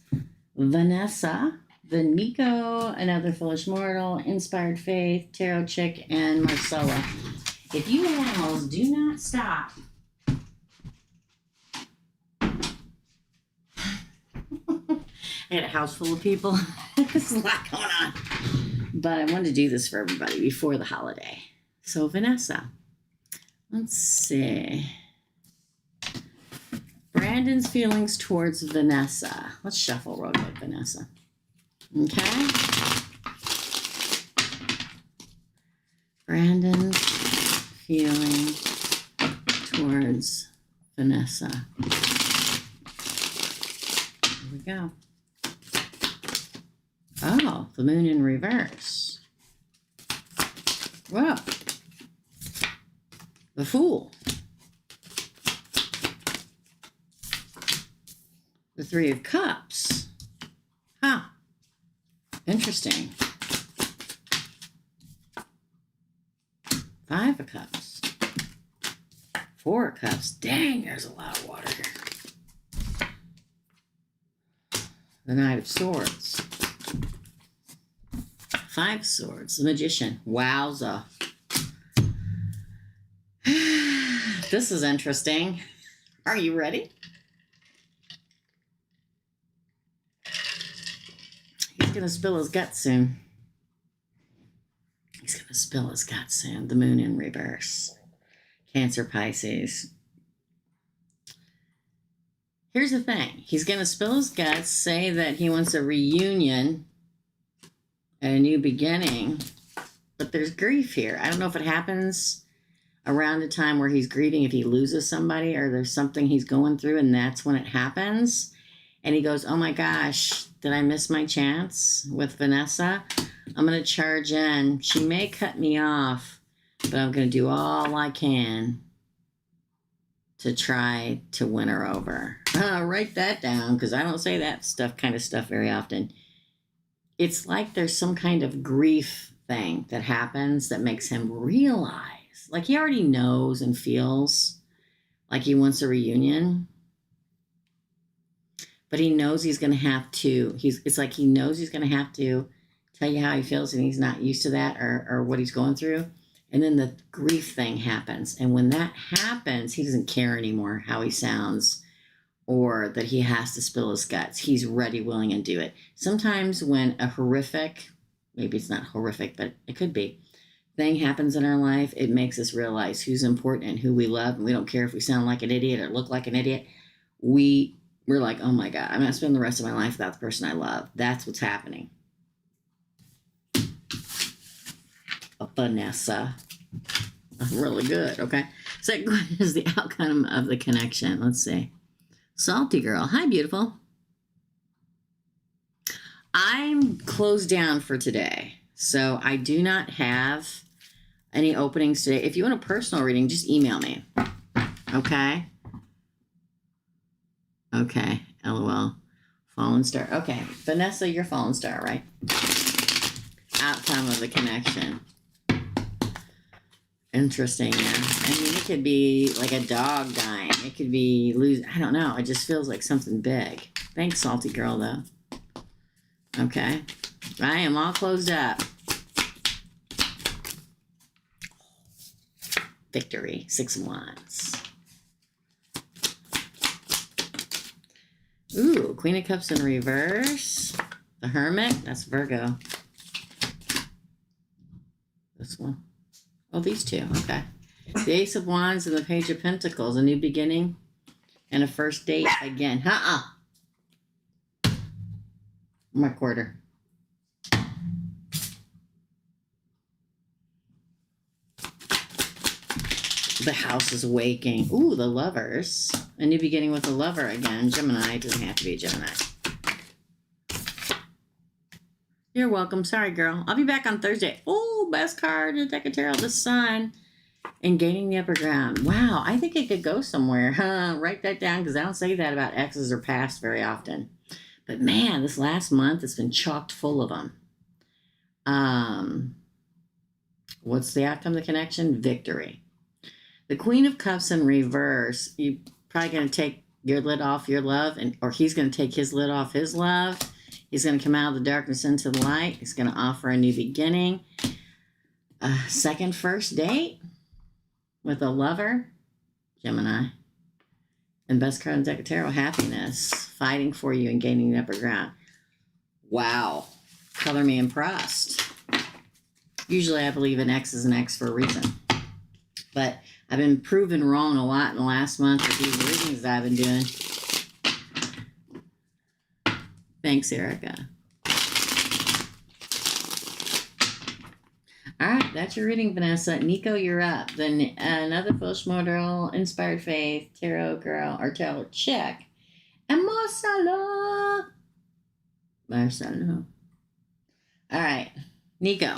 Vanessa, the Nico, Another Foolish Mortal, Inspired Faith, Tarot Chick, and Marcela. If you animals do not stop. I got a house full of people. There's a lot going on. But I wanted to do this for everybody before the holiday. So Vanessa. Let's see. Brandon's feelings towards Vanessa. Let's shuffle real quick, Vanessa. Okay. Brandon's feeling towards Vanessa. Here we go. Oh, the moon in reverse. Whoa. The Fool. The Three of Cups. Huh. Interesting. Five of Cups. Four of Cups. Dang, there's a lot of water here. The Knight of Swords. Five Swords. The Magician. Wowza. This is interesting. Are you ready? He's going to spill his guts soon. He's going to spill his guts soon. The moon in reverse. Cancer, Pisces. Here's the thing. He's going to spill his guts, say that he wants a reunion and a new beginning. But there's grief here. I don't know if it happens around the time where he's grieving, if he loses somebody or there's something he's going through, and that's when it happens. And he goes, oh my gosh, did I miss my chance with Vanessa? I'm going to charge in. She may cut me off, but I'm going to do all I can to try to win her over. Write that down, because I don't say that kind of stuff very often. It's like there's some kind of grief thing that happens that makes him realize, like he already knows and feels like he wants a reunion. But he knows he's going to have to, it's like he knows he's going to have to tell you how he feels, and he's not used to that or what he's going through. And then the grief thing happens. And when that happens, he doesn't care anymore how he sounds or that he has to spill his guts. He's ready, willing, and do it. Sometimes when a horrific, maybe it's not horrific, but it could be, thing happens in our life, it makes us realize who's important and who we love. And we don't care if we sound like an idiot or look like an idiot. We're like, oh my God, I'm going to spend the rest of my life without the person I love. That's what's happening. Vanessa. Really good, okay? So what is the outcome of the connection? Let's see. Salty girl. Hi, beautiful. I'm closed down for today. So I do not have any openings today. If you want a personal reading, just email me. Okay? Okay, LOL. Fallen star. Okay, Vanessa, you're fallen star, right? Outcome of the connection. Interesting, yeah. I mean, it could be like a dog dying. It could be losing. I don't know. It just feels like something big. Thanks, salty girl, though. Okay. I am all closed up. Victory. 6 of Wands. Ooh, Queen of Cups in reverse. The Hermit. That's Virgo. This one. Oh, these two. Okay. The Ace of Wands and the Page of Pentacles. A new beginning and a first date again. My quarter. The house is waking. Ooh, the Lovers. A new beginning with the Lover again. Gemini. It doesn't have to be a Gemini. You're welcome. Sorry, girl. I'll be back on Thursday. Oh, best card in the deck of tarot, the Sun. And gaining the upper ground. Wow, I think it could go somewhere. Write that down because I don't say that about exes or past very often. But man, this last month has been chocked full of them. What's the outcome of the connection? Victory. The Queen of Cups in reverse. You're probably going to take your lid off your love, or he's going to take his lid off his love. He's going to come out of the darkness into the light. He's going to offer a new beginning. A second first date with a lover, Gemini. And best card in the deck of tarot, happiness. Fighting for you and gaining the upper ground. Wow. Color me impressed. Usually I believe an X is an X for a reason. But I've been proven wrong a lot in the last month with these readings that I've been doing. Thanks, Erica. All right, that's your reading, Vanessa. Nico, you're up. Then another Fish Model, Inspired Faith, Tarot Girl, or Tarot Check. And Marcela. Marcela. All right, Nico.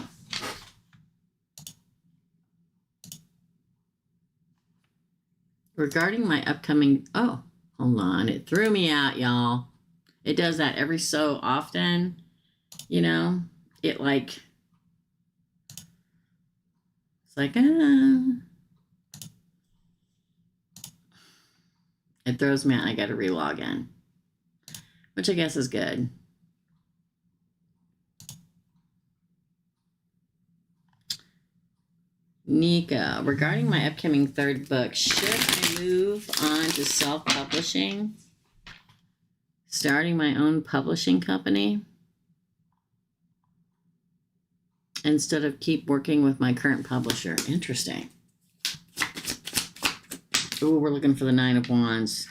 Regarding my upcoming... Oh, hold on. It threw me out, y'all. It does that every so often. You know? It like... It's like, It throws me out. I got to relog in. Which I guess is good. Nico, regarding my upcoming third book, should I move on to self-publishing? Starting my own publishing company? Instead of keep working with my current publisher. Interesting. Ooh, we're looking for the Nine of Wands.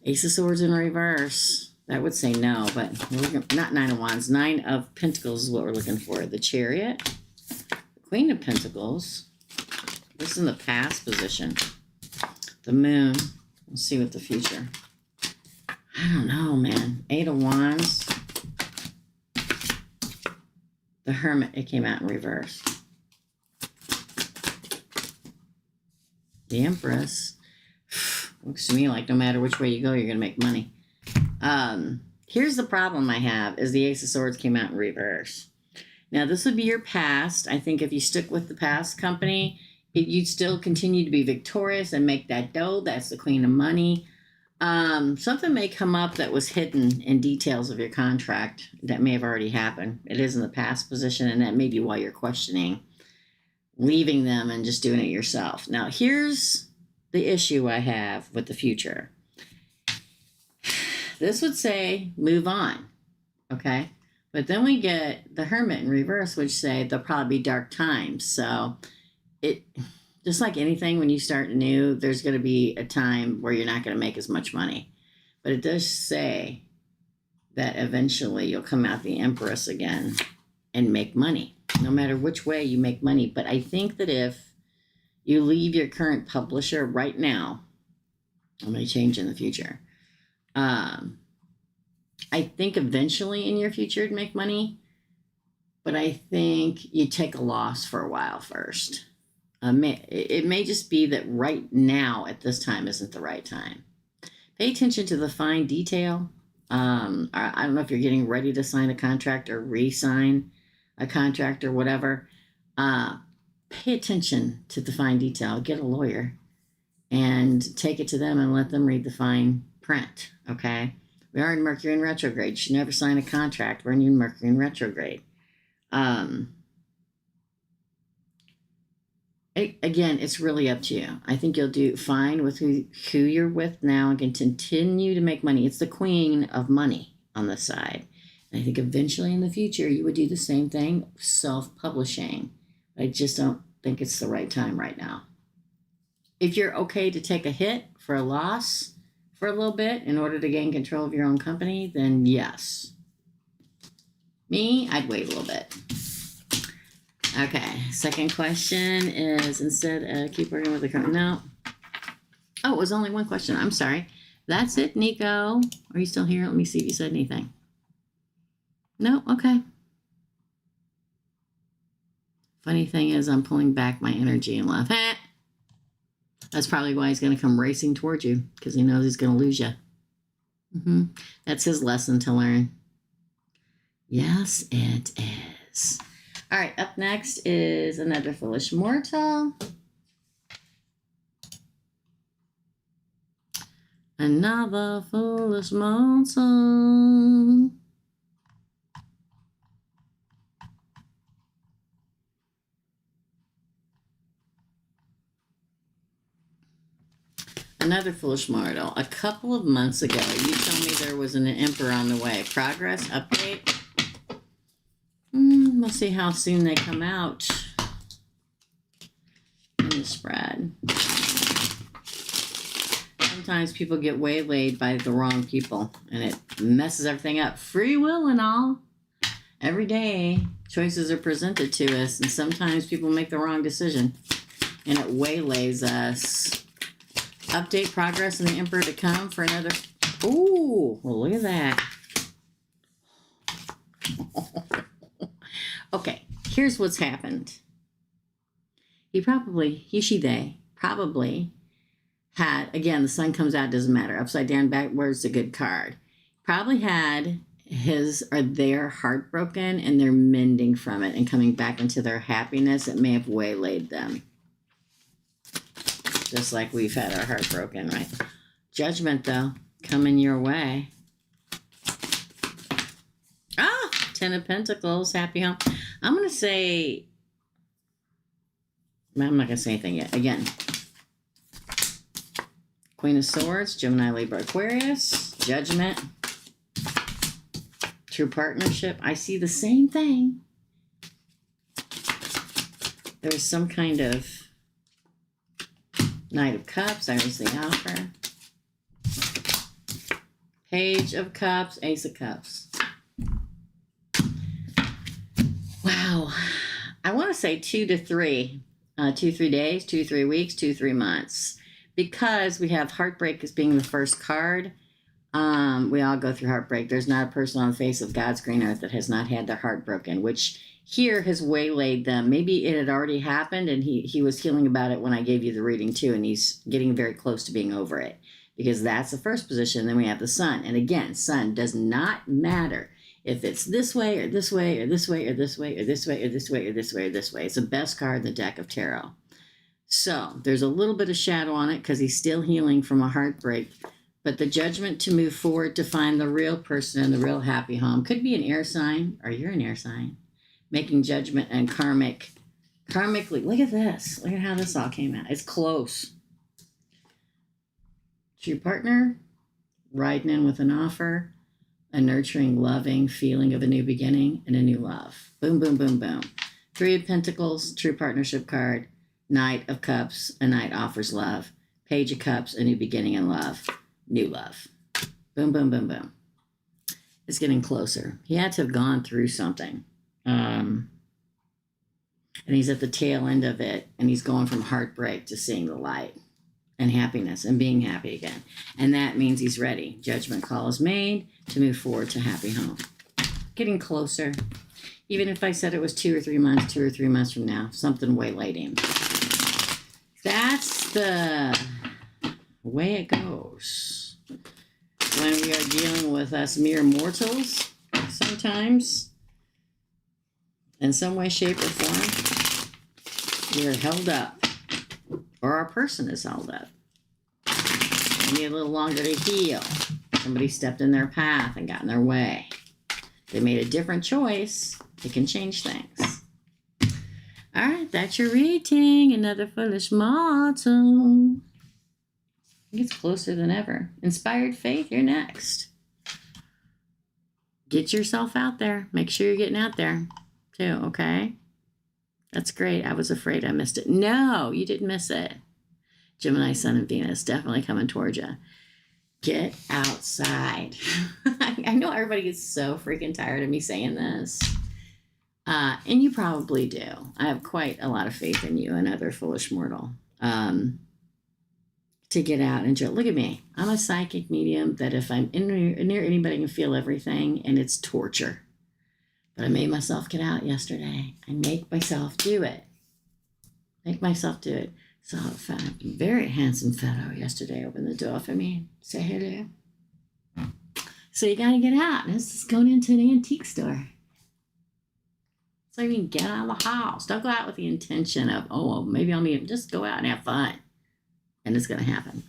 Ace of Swords in reverse. That would say no, but we're looking, not Nine of Wands. Nine of Pentacles is what we're looking for. The Chariot. The Queen of Pentacles. This is in the past position. The Moon. We'll see what the future. I don't know, man. Eight of Wands. The Hermit, it came out in reverse. The Empress. Looks to me like no matter which way you go, you're going to make money. Here's the problem I have, is the Ace of Swords came out in reverse. Now, this would be your past. I think if you stick with the past company, you'd still continue to be victorious and make that dough. That's the Queen of Money. Something may come up that was hidden in details of your contract that may have already happened. It is in the past position, and that may be why you're questioning leaving them and just doing it yourself. Now, here's the issue I have with the future. This would say move on, okay? But then we get the Hermit in reverse, which say there'll probably be dark times. So it... Just like anything, when you start new, there's going to be a time where you're not going to make as much money. But it does say that eventually you'll come out the Empress again and make money. No matter which way you make money. But I think that if you leave your current publisher right now, it may change in the future. I think eventually in your future it'd make money. But I think you take a loss for a while first. It may just be that right now at this time isn't the right time. Pay attention to the fine detail. I don't know if you're getting ready to sign a contract or re-sign a contract or whatever. Pay attention to the fine detail. Get a lawyer and take it to them and let them read the fine print, okay? We are in Mercury in retrograde. You should never sign a contract. We're in Mercury in retrograde. Again, it's really up to you. I think you'll do fine with who you're with now and can continue to make money. It's the Queen of Money on the side. And I think eventually in the future, you would do the same thing, self-publishing. I just don't think it's the right time right now. If you're okay to take a hit for a loss for a little bit in order to gain control of your own company, then yes. Me, I'd wait a little bit. Okay, second question is instead keep working with the current. No. Oh, it was only one question. I'm sorry. That's it, Nico. Are you still here? Let me see if you said anything. No? Okay. Funny thing is, I'm pulling back my energy and laugh. That's probably why he's going to come racing towards you, because he knows he's going to lose you. That's his lesson to learn. Yes, it is. All right, up next is another foolish mortal. Another foolish mortal. Another foolish mortal. A couple of months ago, you told me there was an emperor on the way. Progress, update. We'll see how soon they come out in the spread. Sometimes people get waylaid by the wrong people, and it messes everything up. Free will and all. Every day, choices are presented to us, and sometimes people make the wrong decision, and it waylays us. Update, progress, and the emperor to come for another. Ooh, well, look at that. Okay, here's what's happened. They probably had, again, the sun comes out, doesn't matter. Upside down, backwards, a good card. Probably had his or their heart broken, and they're mending from it and coming back into their happiness. It may have waylaid them. Just like we've had our heart broken, right? Judgment, though, coming your way. Ah, 10 of Pentacles, happy home. I'm going to say, I'm not going to say anything yet. Again, Queen of Swords, Gemini, Libra, Aquarius, Judgment, true partnership. I see the same thing. There's some kind of Knight of Cups. I was the offer. Page of Cups, Ace of Cups. Wow. I want to say 2 to 3. 2-3 days, 2-3 weeks, 2-3 months. Because we have heartbreak as being the first card. We all go through heartbreak. There's not a person on the face of God's green earth that has not had their heart broken, which here has waylaid them. Maybe it had already happened, and he was healing about it when I gave you the reading too, and he's getting very close to being over it, because that's the first position. Then we have the sun, and again, sun does not matter if it's this way or this way or this way or this way or this way or this way or this way or this way. It's the best card in the deck of tarot. So there's a little bit of shadow on it because he's still healing from a heartbreak. But the judgment to move forward to find the real person and the real happy home could be an air sign, or you're an air sign. Making judgment and karmically. Look at this. Look at how this all came out. It's close. True partner, riding in with an offer, a nurturing, loving feeling of a new beginning and a new love. Boom, boom, boom, boom. 3 of Pentacles, true partnership card. Knight of Cups, a knight offers love. Page of Cups, a new beginning and love. New love. Boom, boom, boom, boom. It's getting closer. He had to have gone through something. And he's at the tail end of it, and he's going from heartbreak to seeing the light and happiness and being happy again. And that means he's ready. Judgment call is made to move forward to happy home. Getting closer. Even if I said it was 2 or 3 months, 2 or 3 months from now, something waylaid him. That's the way it goes when we are dealing with us mere mortals sometimes. In some way, shape, or form, we are held up, or our person is held up. They need a little longer to heal. Somebody stepped in their path and got in their way. They made a different choice. It can change things. All right, that's your reading. Another foolish mortal. It gets closer than ever. Inspired Faith, you're next. Get yourself out there. Make sure you're getting out there. Too, okay? That's great. I was afraid I missed it. No, you didn't miss it. Gemini, Sun, and Venus definitely coming towards you. Get outside. I know everybody gets so freaking tired of me saying this. And you probably do. I have quite a lot of faith in you, another foolish mortal. To get out and enjoy. Look at me. I'm a psychic medium that if I'm near anybody, I can feel everything, and it's torture. But I made myself get out yesterday. I make myself do it. Make myself do it. So a very handsome fellow yesterday opened the door for me and said hello. So you got to get out. This is going into an antique store. So you can get out of the house. Don't go out with the intention of, oh, well, maybe I'll meet him. Just go out and have fun. And it's going to happen.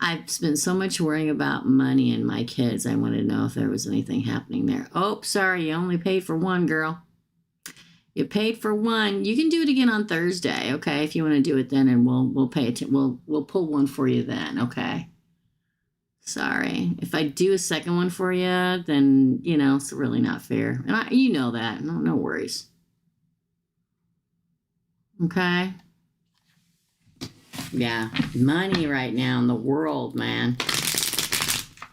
I've spent so much worrying about money and my kids. I wanted to know if there was anything happening there. Oh, sorry. You only paid for one, girl. You paid for one. You can do it again on Thursday, okay? If you want to do it then, and we'll pay it. We'll pull one for you then, okay? Sorry. If I do a second one for you, then it's really not fair, and you know that. No worries. Okay. Yeah, money right now in the world, man.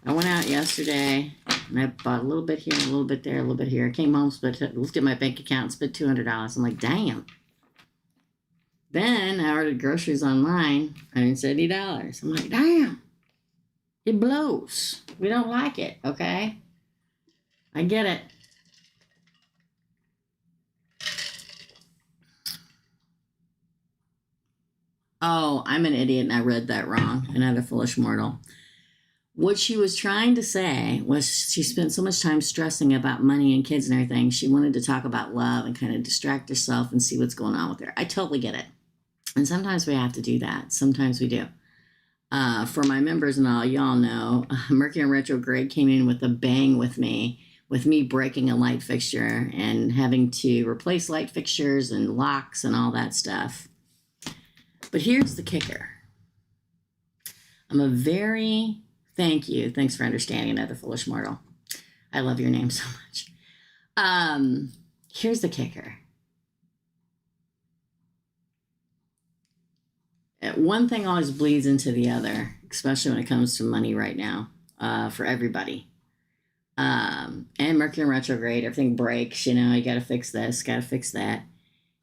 I went out yesterday. And I bought a little bit here, a little bit there, a little bit here. I came home, looked at my bank account, and spent $200. I'm like, damn. Then I ordered groceries online, $170. I'm like, damn. It blows. We don't like it, okay? I get it. Oh, I'm an idiot and I read that wrong. Another foolish mortal. What she was trying to say was she spent so much time stressing about money and kids and everything. She wanted to talk about love and kind of distract herself and see what's going on with her. I totally get it. And sometimes we have to do that. Sometimes we do. For my members and all, y'all know, Mercury in retrograde came in with a bang with me breaking a light fixture and having to replace light fixtures and locks and all that stuff. But here's the kicker. Thank you. Thanks for understanding, another foolish mortal. I love your name so much. Here's the kicker. One thing always bleeds into the other, especially when it comes to money right now, for everybody. And Mercury in retrograde, everything breaks, you got to fix this, got to fix that.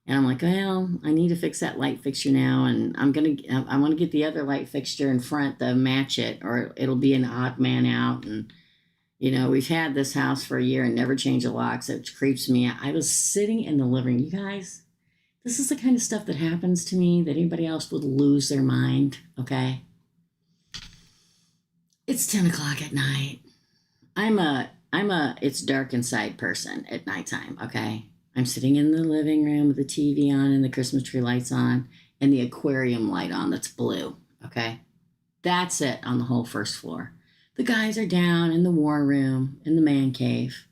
And I'm like, well, I need to fix that light fixture now, and I want to get the other light fixture in front to match it, or it'll be an odd man out. And, we've had this house for a year and never changed the locks. It creeps me out. I was sitting in the living room. You guys, this is the kind of stuff that happens to me that anybody else would lose their mind, okay? It's 10 o'clock at night. I'm a it's dark inside person at nighttime, okay? I'm sitting in the living room with the TV on and the Christmas tree lights on and the aquarium light on that's blue, okay? That's it on the whole first floor. The guys are down in the war room, in the man cave,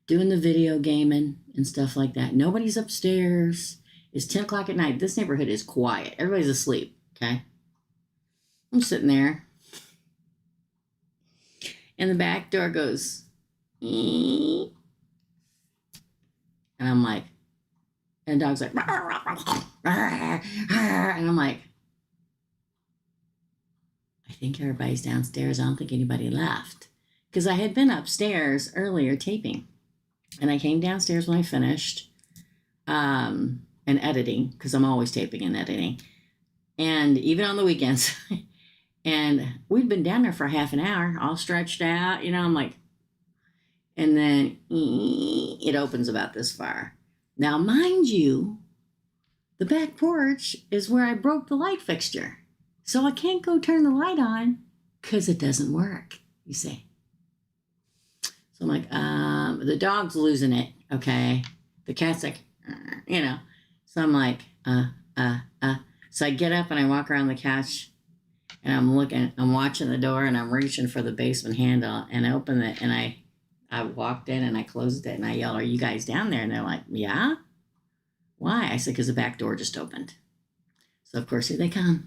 doing the video gaming and stuff like that. Nobody's upstairs. It's 10 o'clock at night. This neighborhood is quiet. Everybody's asleep, okay? I'm sitting there. And the back door goes, eee. And I'm like, and the dog's like, and I'm like, I think everybody's downstairs. I don't think anybody left. Because I had been upstairs earlier taping. And I came downstairs when I finished and editing, because I'm always taping and editing. And even on the weekends. And we'd been down there for half an hour, all stretched out. I'm like, and then it opens about this far. Now, mind you, the back porch is where I broke the light fixture. So I can't go turn the light on because it doesn't work, you see. So I'm like, the dog's losing it, okay? The cat's like, So I'm like, So I get up and I walk around the couch and I'm watching the door and I'm reaching for the basement handle and I open it and I walked in and I closed it and I yelled, "Are you guys down there?" And they're like, "Yeah." Why? I said, "Because the back door just opened." So of course here they come.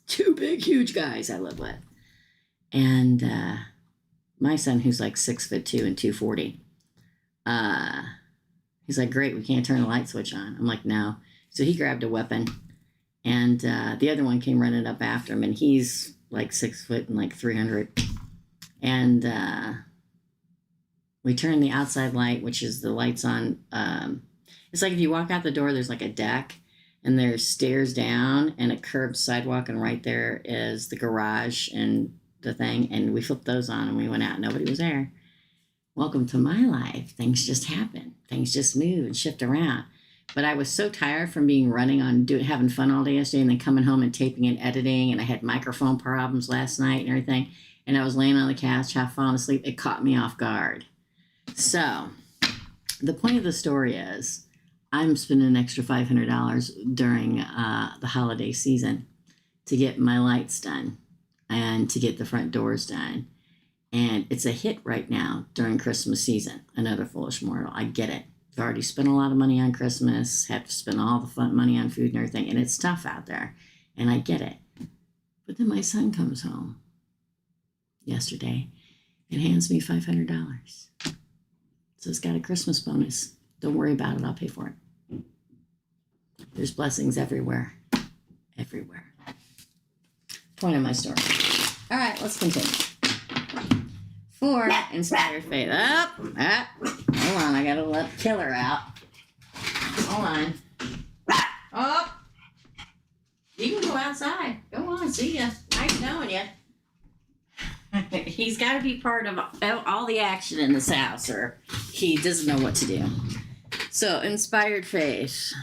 Two big, huge guys I live with. And my son, who's like 6'2" and 240, he's like, "Great, we can't turn the light switch on." I'm like, "No." So he grabbed a weapon and the other one came running up after him and he's like 6 foot and like 300. And we turned the outside light, which is the lights on. It's like if you walk out the door, there's like a deck and there's stairs down and a curved sidewalk. And right there is the garage and the thing. And we flipped those on and we went out. Nobody was there. welcome to my life. Things just happen. Things just move and shift around. But I was so tired from being running on having fun all day yesterday and then coming home and taping and editing. And I had microphone problems last night and everything. And I was laying on the couch, half falling asleep. It caught me off guard. So the point of the story is I'm spending an extra $500 during the holiday season to get my lights done and to get the front doors done. And it's a hit right now during Christmas season. Another foolish mortal. I get it. I've already spent a lot of money on Christmas, have to spend all the fun money on food and everything, and it's tough out there. And I get it. But then my son comes home yesterday and hands me $500. So it's got a Christmas bonus. Don't worry about it. I'll pay for it. There's blessings everywhere. Everywhere. Point of my story. All right, let's continue. 4, inspired faith. Up. Hold on, I gotta let Killer out. Hold on. Up. You can go outside. Go on, see ya. Nice knowing ya. He's got to be part of all the action in this house, or he doesn't know what to do. So, inspired faith.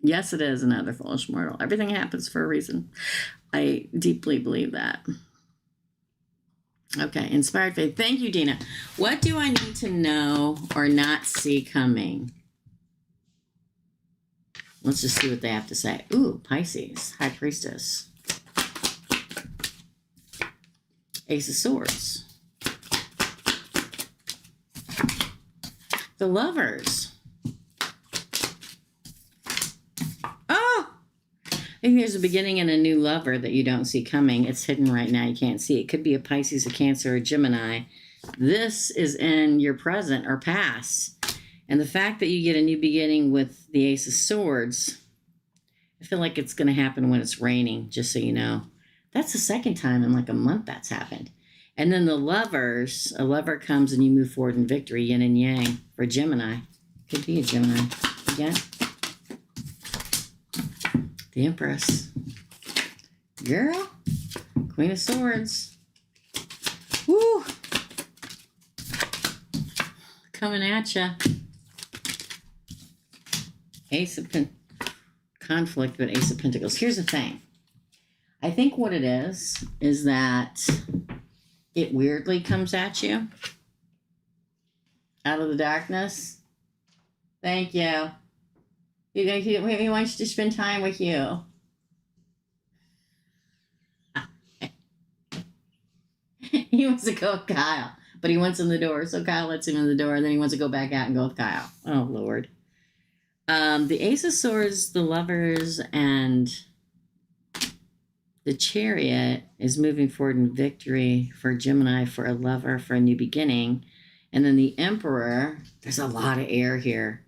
Yes, it is another foolish mortal. Everything happens for a reason. I deeply believe that. Okay, inspired faith. Thank you, Dina. What do I need to know or not see coming? Let's just see what they have to say. Ooh, Pisces, High Priestess. Ace of Swords. The Lovers. Oh! I think there's a beginning and a new lover that you don't see coming. It's hidden right now. You can't see it. It could be a Pisces, a Cancer, a Gemini. This is in your present or past. And the fact that you get a new beginning with the Ace of Swords, I feel like it's going to happen when it's raining, just so you know. That's the second time in like a month that's happened. And then the Lovers, a lover comes and you move forward in victory, yin and yang, for Gemini. Could be a Gemini. Again. The Empress. Girl. Queen of Swords. Woo! Coming at ya. Ace of Conflict, but Ace of Pentacles. Here's the thing. I think what it is that it weirdly comes at you out of the darkness. Thank you. He wants to spend time with you. He wants to go with Kyle, but he wants in the door, so Kyle lets him in the door, and then he wants to go back out and go with Kyle. Oh, Lord. The Ace of Swords, the Lovers, and the Chariot is moving forward in victory for Gemini, for a lover, for a new beginning. And then the Emperor, there's a lot of air here.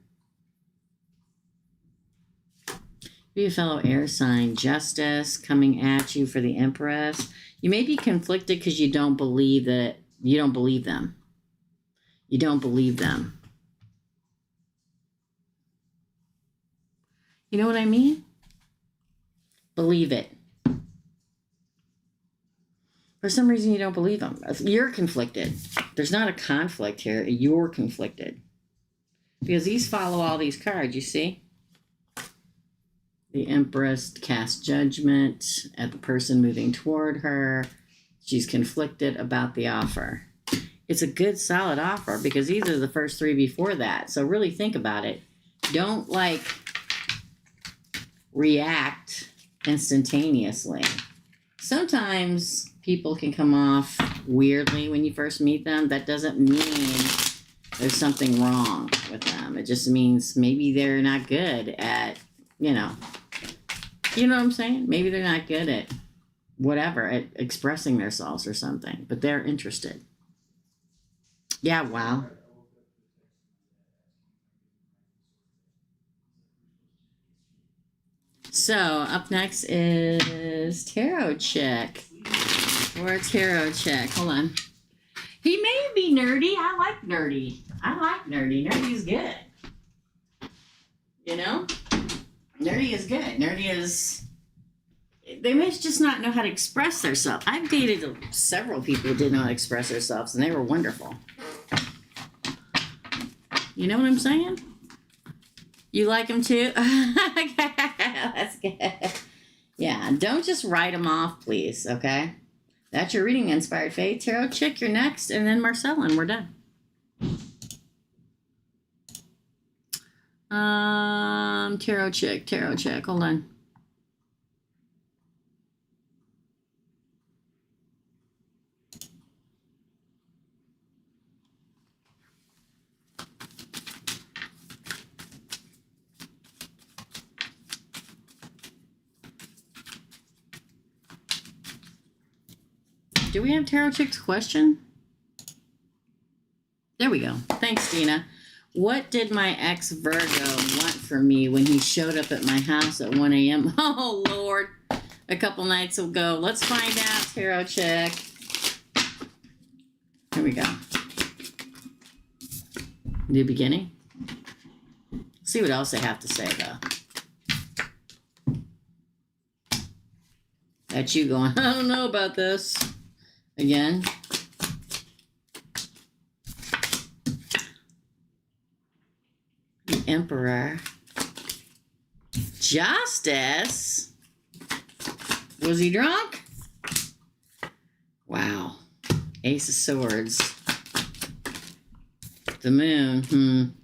Be a fellow air sign. Justice coming at you for the Empress. You may be conflicted because you don't believe them. You don't believe them. You know what I mean? Believe it. For some reason, you don't believe them. You're conflicted. There's not a conflict here. You're conflicted. Because these follow all these cards, you see? The Empress casts judgment at the person moving toward her. She's conflicted about the offer. It's a good, solid offer because these are the first 3 before that. So really think about it. Don't, react instantaneously. Sometimes people can come off weirdly when you first meet them. That doesn't mean there's something wrong with them. It just means maybe they're not good at, you know what I'm saying? Maybe they're not good at whatever, at expressing themselves or something, but they're interested. Yeah, wow. So up next is Tarot Check. Or a Tarot Check. Hold on. He may be nerdy. I like nerdy. Nerdy is good. You know? Nerdy is good. Nerdy is... They may just not know how to express themselves. I've dated several people who didn't know how to express themselves, and they were wonderful. You know what I'm saying? You like them too? That's good. Yeah, don't just write them off, please, okay? That's your reading, Inspired Faith. Tarot Chick, you're next, and then Marcela, and we're done. Tarot Chick, hold on. Do we have Tarot Chick's question? There we go. Thanks, Dina. What did my ex Virgo want from me when he showed up at my house at 1 a.m.? Oh, Lord. A couple nights ago. Let's find out, Tarot Chick. Here we go. New beginning. See what else they have to say, though. That's you going, I don't know about this. Again. The Emperor. Justice? Was he drunk? Wow. Ace of Swords. The Moon.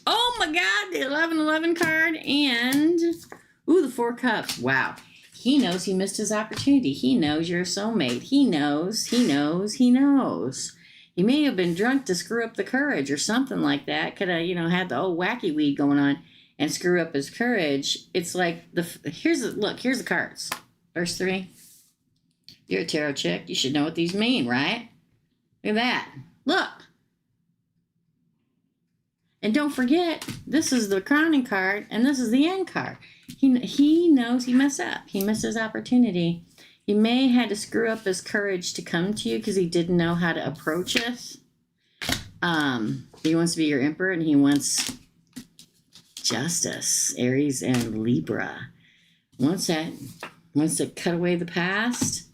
Oh my God, the 1111 card and the Four Cups. Wow. He knows he missed his opportunity. He knows you're a soulmate. He knows. He may have been drunk to screw up the courage or something like that. Could have, had the old wacky weed going on and screw up his courage. It's like, here's the cards. Verse 3. You're a tarot chick. You should know what these mean, right? Look at that. Look. And don't forget, this is the crowning card, and this is the end card. He knows he messed up. He missed his opportunity. He may have had to screw up his courage to come to you because he didn't know how to approach it. He wants to be your emperor, and he wants justice, Aries and Libra. Wants to cut away the past.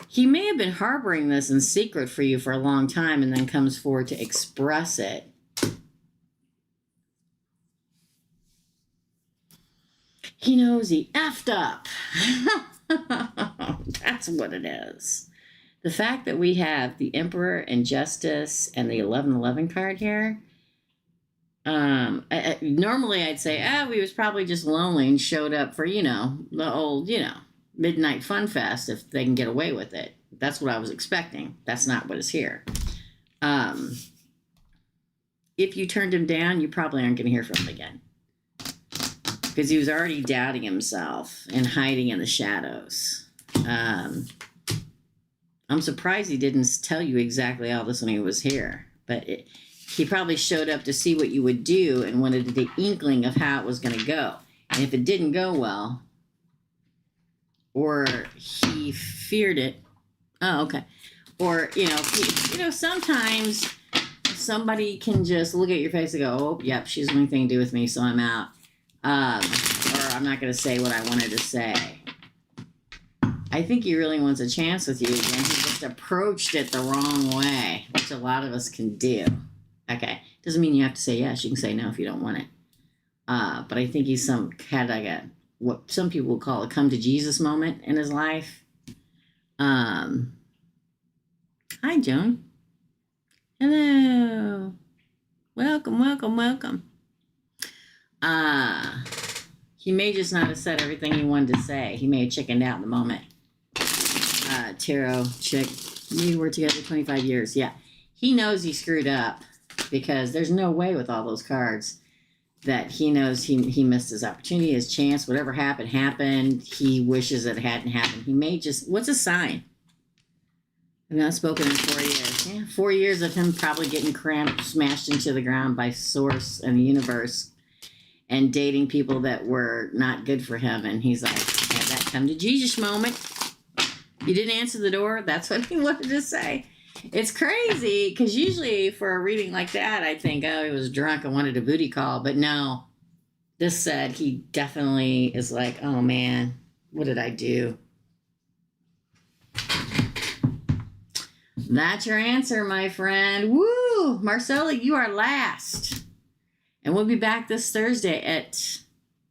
He may have been harboring this in secret for you for a long time and then comes forward to express it. He knows he effed up. That's what it is. The fact that we have the Emperor and Justice and the 1111 card here. Normally I'd say, he was probably just lonely and showed up for, the old, midnight fun fest if they can get away with it. That's what I was expecting. That's not what is here. If you turned him down, you probably aren't going to hear from him again. Because he was already doubting himself and hiding in the shadows. I'm surprised he didn't tell you exactly all this when he was here. But he probably showed up to see what you would do and wanted the inkling of how it was going to go. And if it didn't go well, or he feared it. Oh, okay. Or, sometimes somebody can just look at your face and go, oh, yep, she has nothing to do with me, so I'm out. Or I'm not going to say what I wanted to say. I think he really wants a chance with you again. He just approached it the wrong way, which a lot of us can do. Okay. Doesn't mean you have to say yes. You can say no if you don't want it. But I think he's had like what some people would call a come to Jesus moment in his life. Hi, Joan. Hello. Welcome. He may just not have said everything he wanted to say. He may have chickened out in the moment. Tarot chick, we were together 25 years. Yeah. He knows he screwed up because there's no way with all those cards that he knows he missed his opportunity, his chance. Whatever happened. He wishes it hadn't happened. He may just, what's a sign? I've not spoken in 4 years. Yeah, 4 years of him probably getting smashed into the ground by Source and the universe and dating people that were not good for him. And he's like, had that come to Jesus moment. You didn't answer the door. That's what he wanted to say. It's crazy because usually for a reading like that, I think, he was drunk and wanted a booty call. But no, this said he definitely is like, oh man, what did I do? That's your answer, my friend. Woo! Marcela, you are last. And we'll be back this Thursday at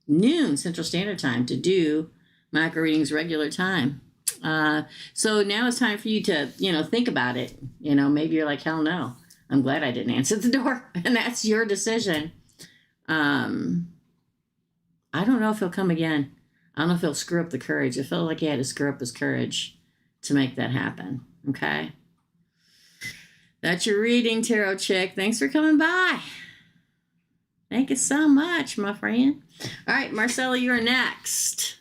noon Central Standard Time to do macro readings regular time. So now it's time for you to, think about it. Maybe you're like, hell no. I'm glad I didn't answer the door. And that's your decision. I don't know if he'll come again. I don't know if he'll screw up the courage. I felt like he had to screw up his courage to make that happen. Okay? That's your reading, Tarot Chick. Thanks for coming by. Thank you so much, my friend. All right, Marcela, you're next.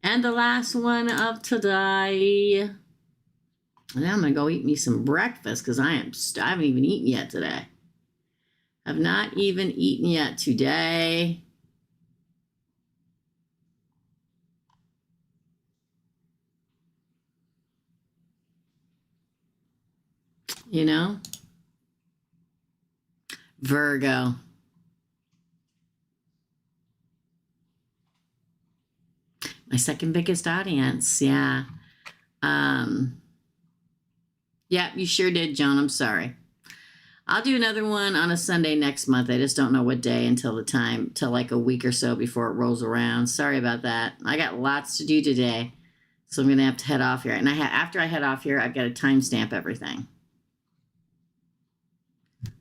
And the last one of today. Now I'm going to go eat me some breakfast because I haven't even eaten yet today. I've not even eaten yet today. Virgo. My second biggest audience. Yeah. Yeah, you sure did, Joan. I'm sorry. I'll do another one on a Sunday next month. I just don't know what day till like a week or so before it rolls around. Sorry about that. I got lots to do today. So I'm going to have to head off here. And after I head off here, I've got to timestamp everything.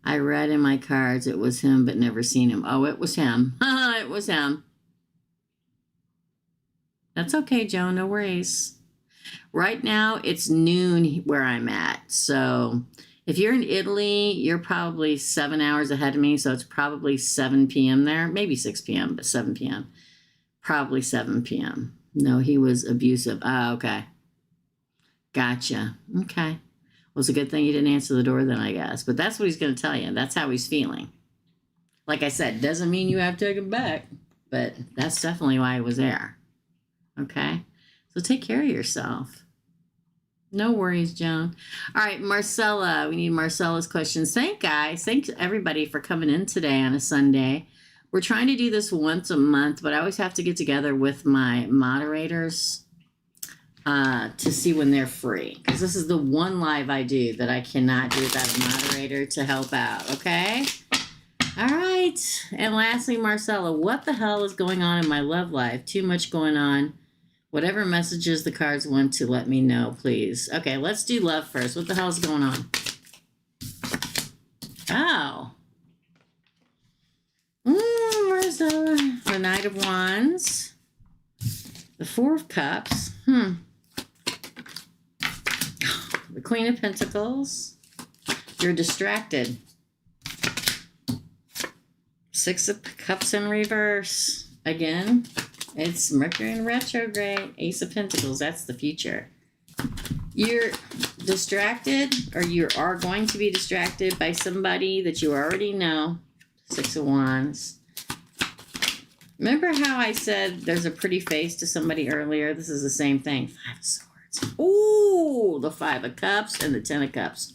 I read in my cards it was him, but never seen him. Oh, it was him. It was him. That's okay, Joan. No worries. Right now, it's noon where I'm at. So if you're in Italy, you're probably 7 hours ahead of me. So it's probably 7 p.m. there. Maybe 6 p.m., but 7 p.m. Probably 7 p.m. No, he was abusive. Oh, okay. Gotcha. Okay. Well, it's a good thing you didn't answer the door then, I guess. But that's what he's going to tell you. That's how he's feeling. Like I said, doesn't mean you have to take him back. But that's definitely why he was there. Okay? So take care of yourself. No worries, Joan. All right, Marcela. We need Marcela's questions. Thanks everybody for coming in today on a Sunday. We're trying to do this once a month, but I always have to get together with my moderators to see when they're free. Because this is the one live I do that I cannot do without a moderator to help out, okay? All right. And lastly, Marcela, what the hell is going on in my love life? Too much going on. Whatever messages the cards want to let me know, please. Okay, let's do love first. What the hell's going on? Oh. Marcela. The Knight of Wands. The Four of Cups. The Queen of Pentacles. You're distracted. Six of Cups in reverse. Again, it's Mercury in retrograde. Ace of Pentacles. That's the future. You're distracted, or you are going to be distracted by somebody that you already know. Six of Wands. Remember how I said there's a pretty face to somebody earlier? This is the same thing. Five of Swords. Ooh, the Five of Cups and the Ten of Cups.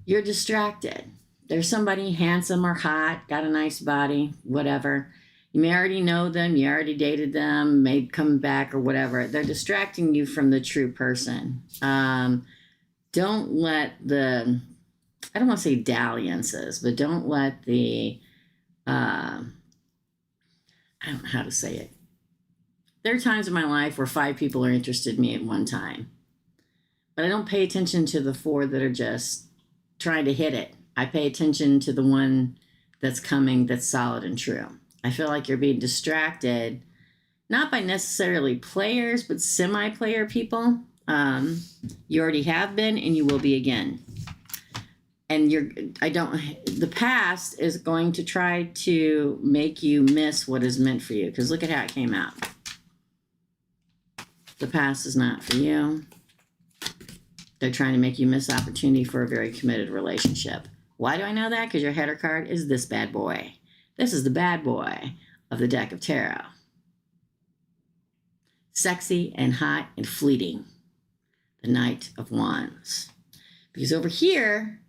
You're distracted. There's somebody handsome or hot, got a nice body, whatever. You may already know them. You already dated them, may come back or whatever. They're distracting you from the true person. Don't let the, I don't want to say dalliances, but don't let the, I don't know how to say it. There are times in my life where 5 people are interested in me at one time. But I don't pay attention to the 4 that are just trying to hit it. I pay attention to the one that's coming that's solid and true. I feel like you're being distracted, not by necessarily players, but semi-player people. You already have been and you will be again. And the past is going to try to make you miss what is meant for you. Because look at how it came out. The past is not for you. They're trying to make you miss opportunity for a very committed relationship. Why do I know that? Because your header card is this bad boy. This is the bad boy of the deck of tarot. Sexy and hot and fleeting. The Knight of Wands. Because over here,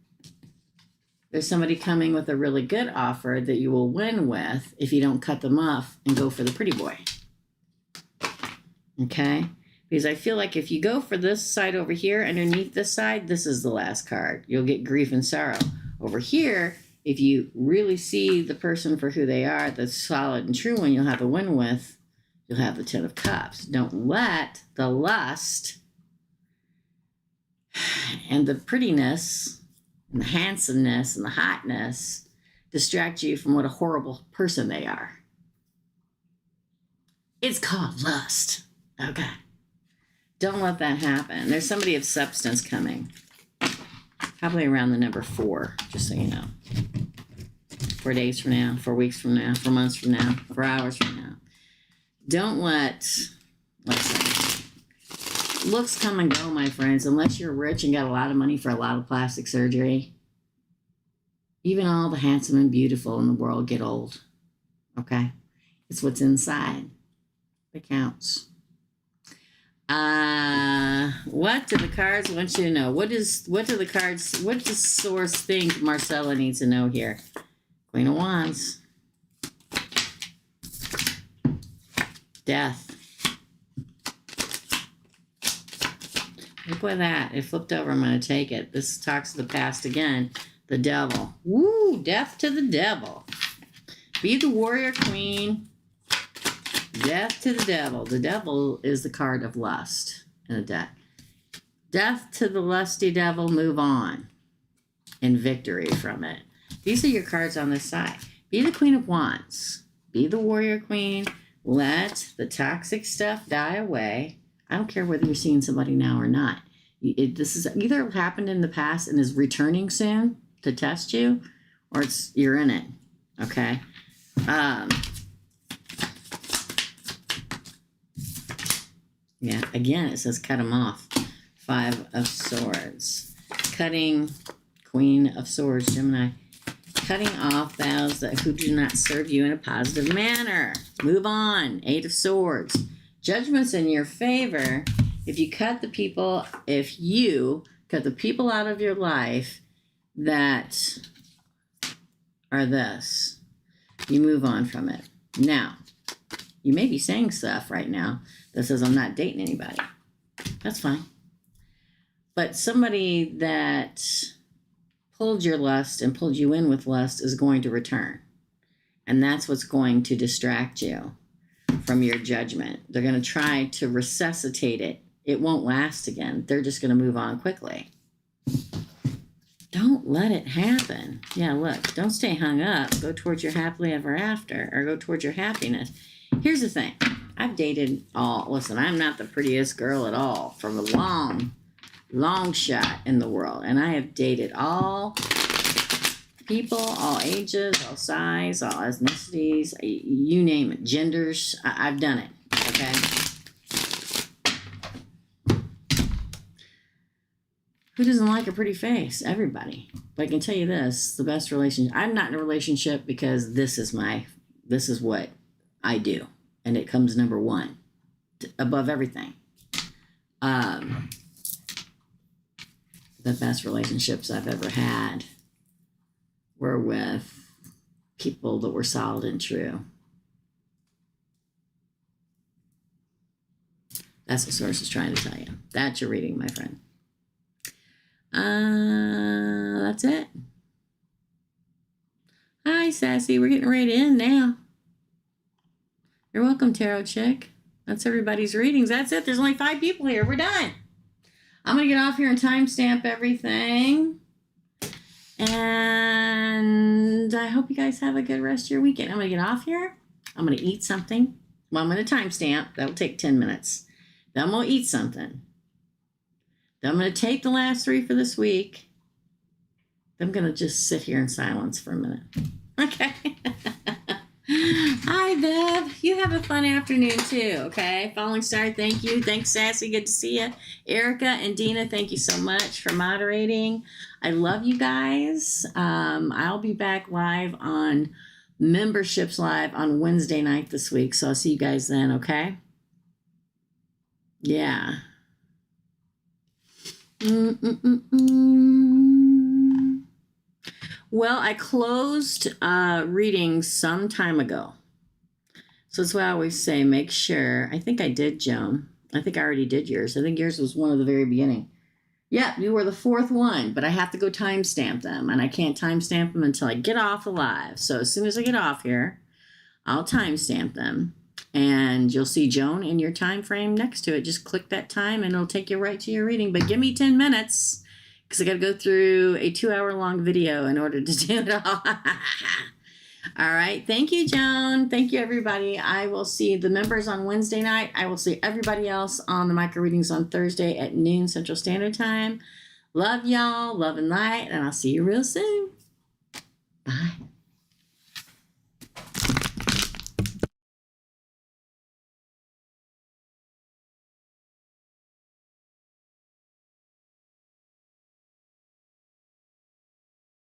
there's somebody coming with a really good offer that you will win with if you don't cut them off and go for the pretty boy. Okay? Because I feel like if you go for this side over here, underneath this side, this is the last card. You'll get grief and sorrow. Over here, if you really see the person for who they are, the solid and true one you'll have a win with, you'll have the Ten of Cups. Don't let the lust and the prettiness and the handsomeness and the hotness distract you from what a horrible person they are. It's called lust. Okay. Don't let that happen. There's somebody of substance coming. Probably around the number 4, just so you know. 4 days from now, 4 weeks from now, 4 months from now, 4 hours from now. Don't listen, looks come and go, my friends, unless you're rich and got a lot of money for a lot of plastic surgery. Even all the handsome and beautiful in the world get old. Okay? It's what's inside that counts. What do the cards want you to know? What does Source think Marcela needs to know here? Queen of Wands. Death. Look at that. It flipped over. I'm going to take it. This talks to the past again. The devil. Woo! Death to the devil. Be the warrior queen. Death to the devil. The devil is the card of lust in the deck. Death to the lusty devil. Move on. And victory from it. These are your cards on this side. Be the Queen of Wands. Be the warrior queen. Let the toxic stuff die away. I don't care whether you're seeing somebody now or not. This is either happened in the past and is returning soon to test you, or you're in it. Okay? Yeah, again, it says cut them off. 5 of Swords. Cutting, Queen of Swords, Gemini. Cutting off those who do not serve you in a positive manner. Move on. 8 of Swords. Judgment's in your favor if you cut the people out of your life that are this. You move on from it. Now, you may be saying stuff right now that says, I'm not dating anybody. That's fine. But somebody that pulled your lust and pulled you in with lust is going to return. And that's what's going to distract you from your judgment. They're going to try to resuscitate it. It won't last again. They're just going to move on quickly. Don't let it happen. Yeah, look, don't stay hung up. Go towards your happily ever after, or go towards your happiness. Here's the thing. I've dated listen, I'm not the prettiest girl at all from a long shot in the world. And I have dated all people, all ages, all size, all ethnicities, you name it, genders. I've done it, okay? Who doesn't like a pretty face? Everybody. But I can tell you this, the best relationship, I'm not in a relationship because this is what I do. And it comes number 1 above everything. The best relationships I've ever had were with people that were solid and true. That's what Source is trying to tell you. That's your reading, my friend. That's it. Hi, Sassy. We're getting ready to end now. You're welcome, Tarot Chick. That's everybody's readings. That's it. There's only 5 people here. We're done. I'm going to get off here and timestamp everything. And I hope you guys have a good rest of your weekend. I'm going to get off here. I'm going to eat something. Well, I'm going to timestamp. That'll take 10 minutes. Then I'm going to eat something. Then I'm going to take the last 3 for this week. Then I'm going to just sit here in silence for a minute. Okay. Hi, Bev. You have a fun afternoon, too, okay? Falling Star, thank you. Thanks, Sassy. Good to see you. Erica and Dina, thank you so much for moderating. I love you guys. I'll be back live on Memberships Live on Wednesday night this week, so I'll see you guys then, okay? Yeah. Well, I closed readings some time ago. So that's why I always say make sure. I think I did, Joan. I think I already did yours. I think yours was one of the very beginning. Yep, you were the fourth one, but I have to go timestamp them, and I can't timestamp them until I get off the live. So as soon as I get off here, I'll timestamp them, and you'll see Joan in your time frame next to it. Just click that time, and it'll take you right to your reading. But give me 10 minutes, because I got to go through a 2-hour-long video in order to do it all. All right. Thank you, Joan. Thank you, everybody. I will see the members on Wednesday night. I will see everybody else on the micro readings on Thursday at noon Central Standard Time. Love y'all. Love and light. And I'll see you real soon. Bye.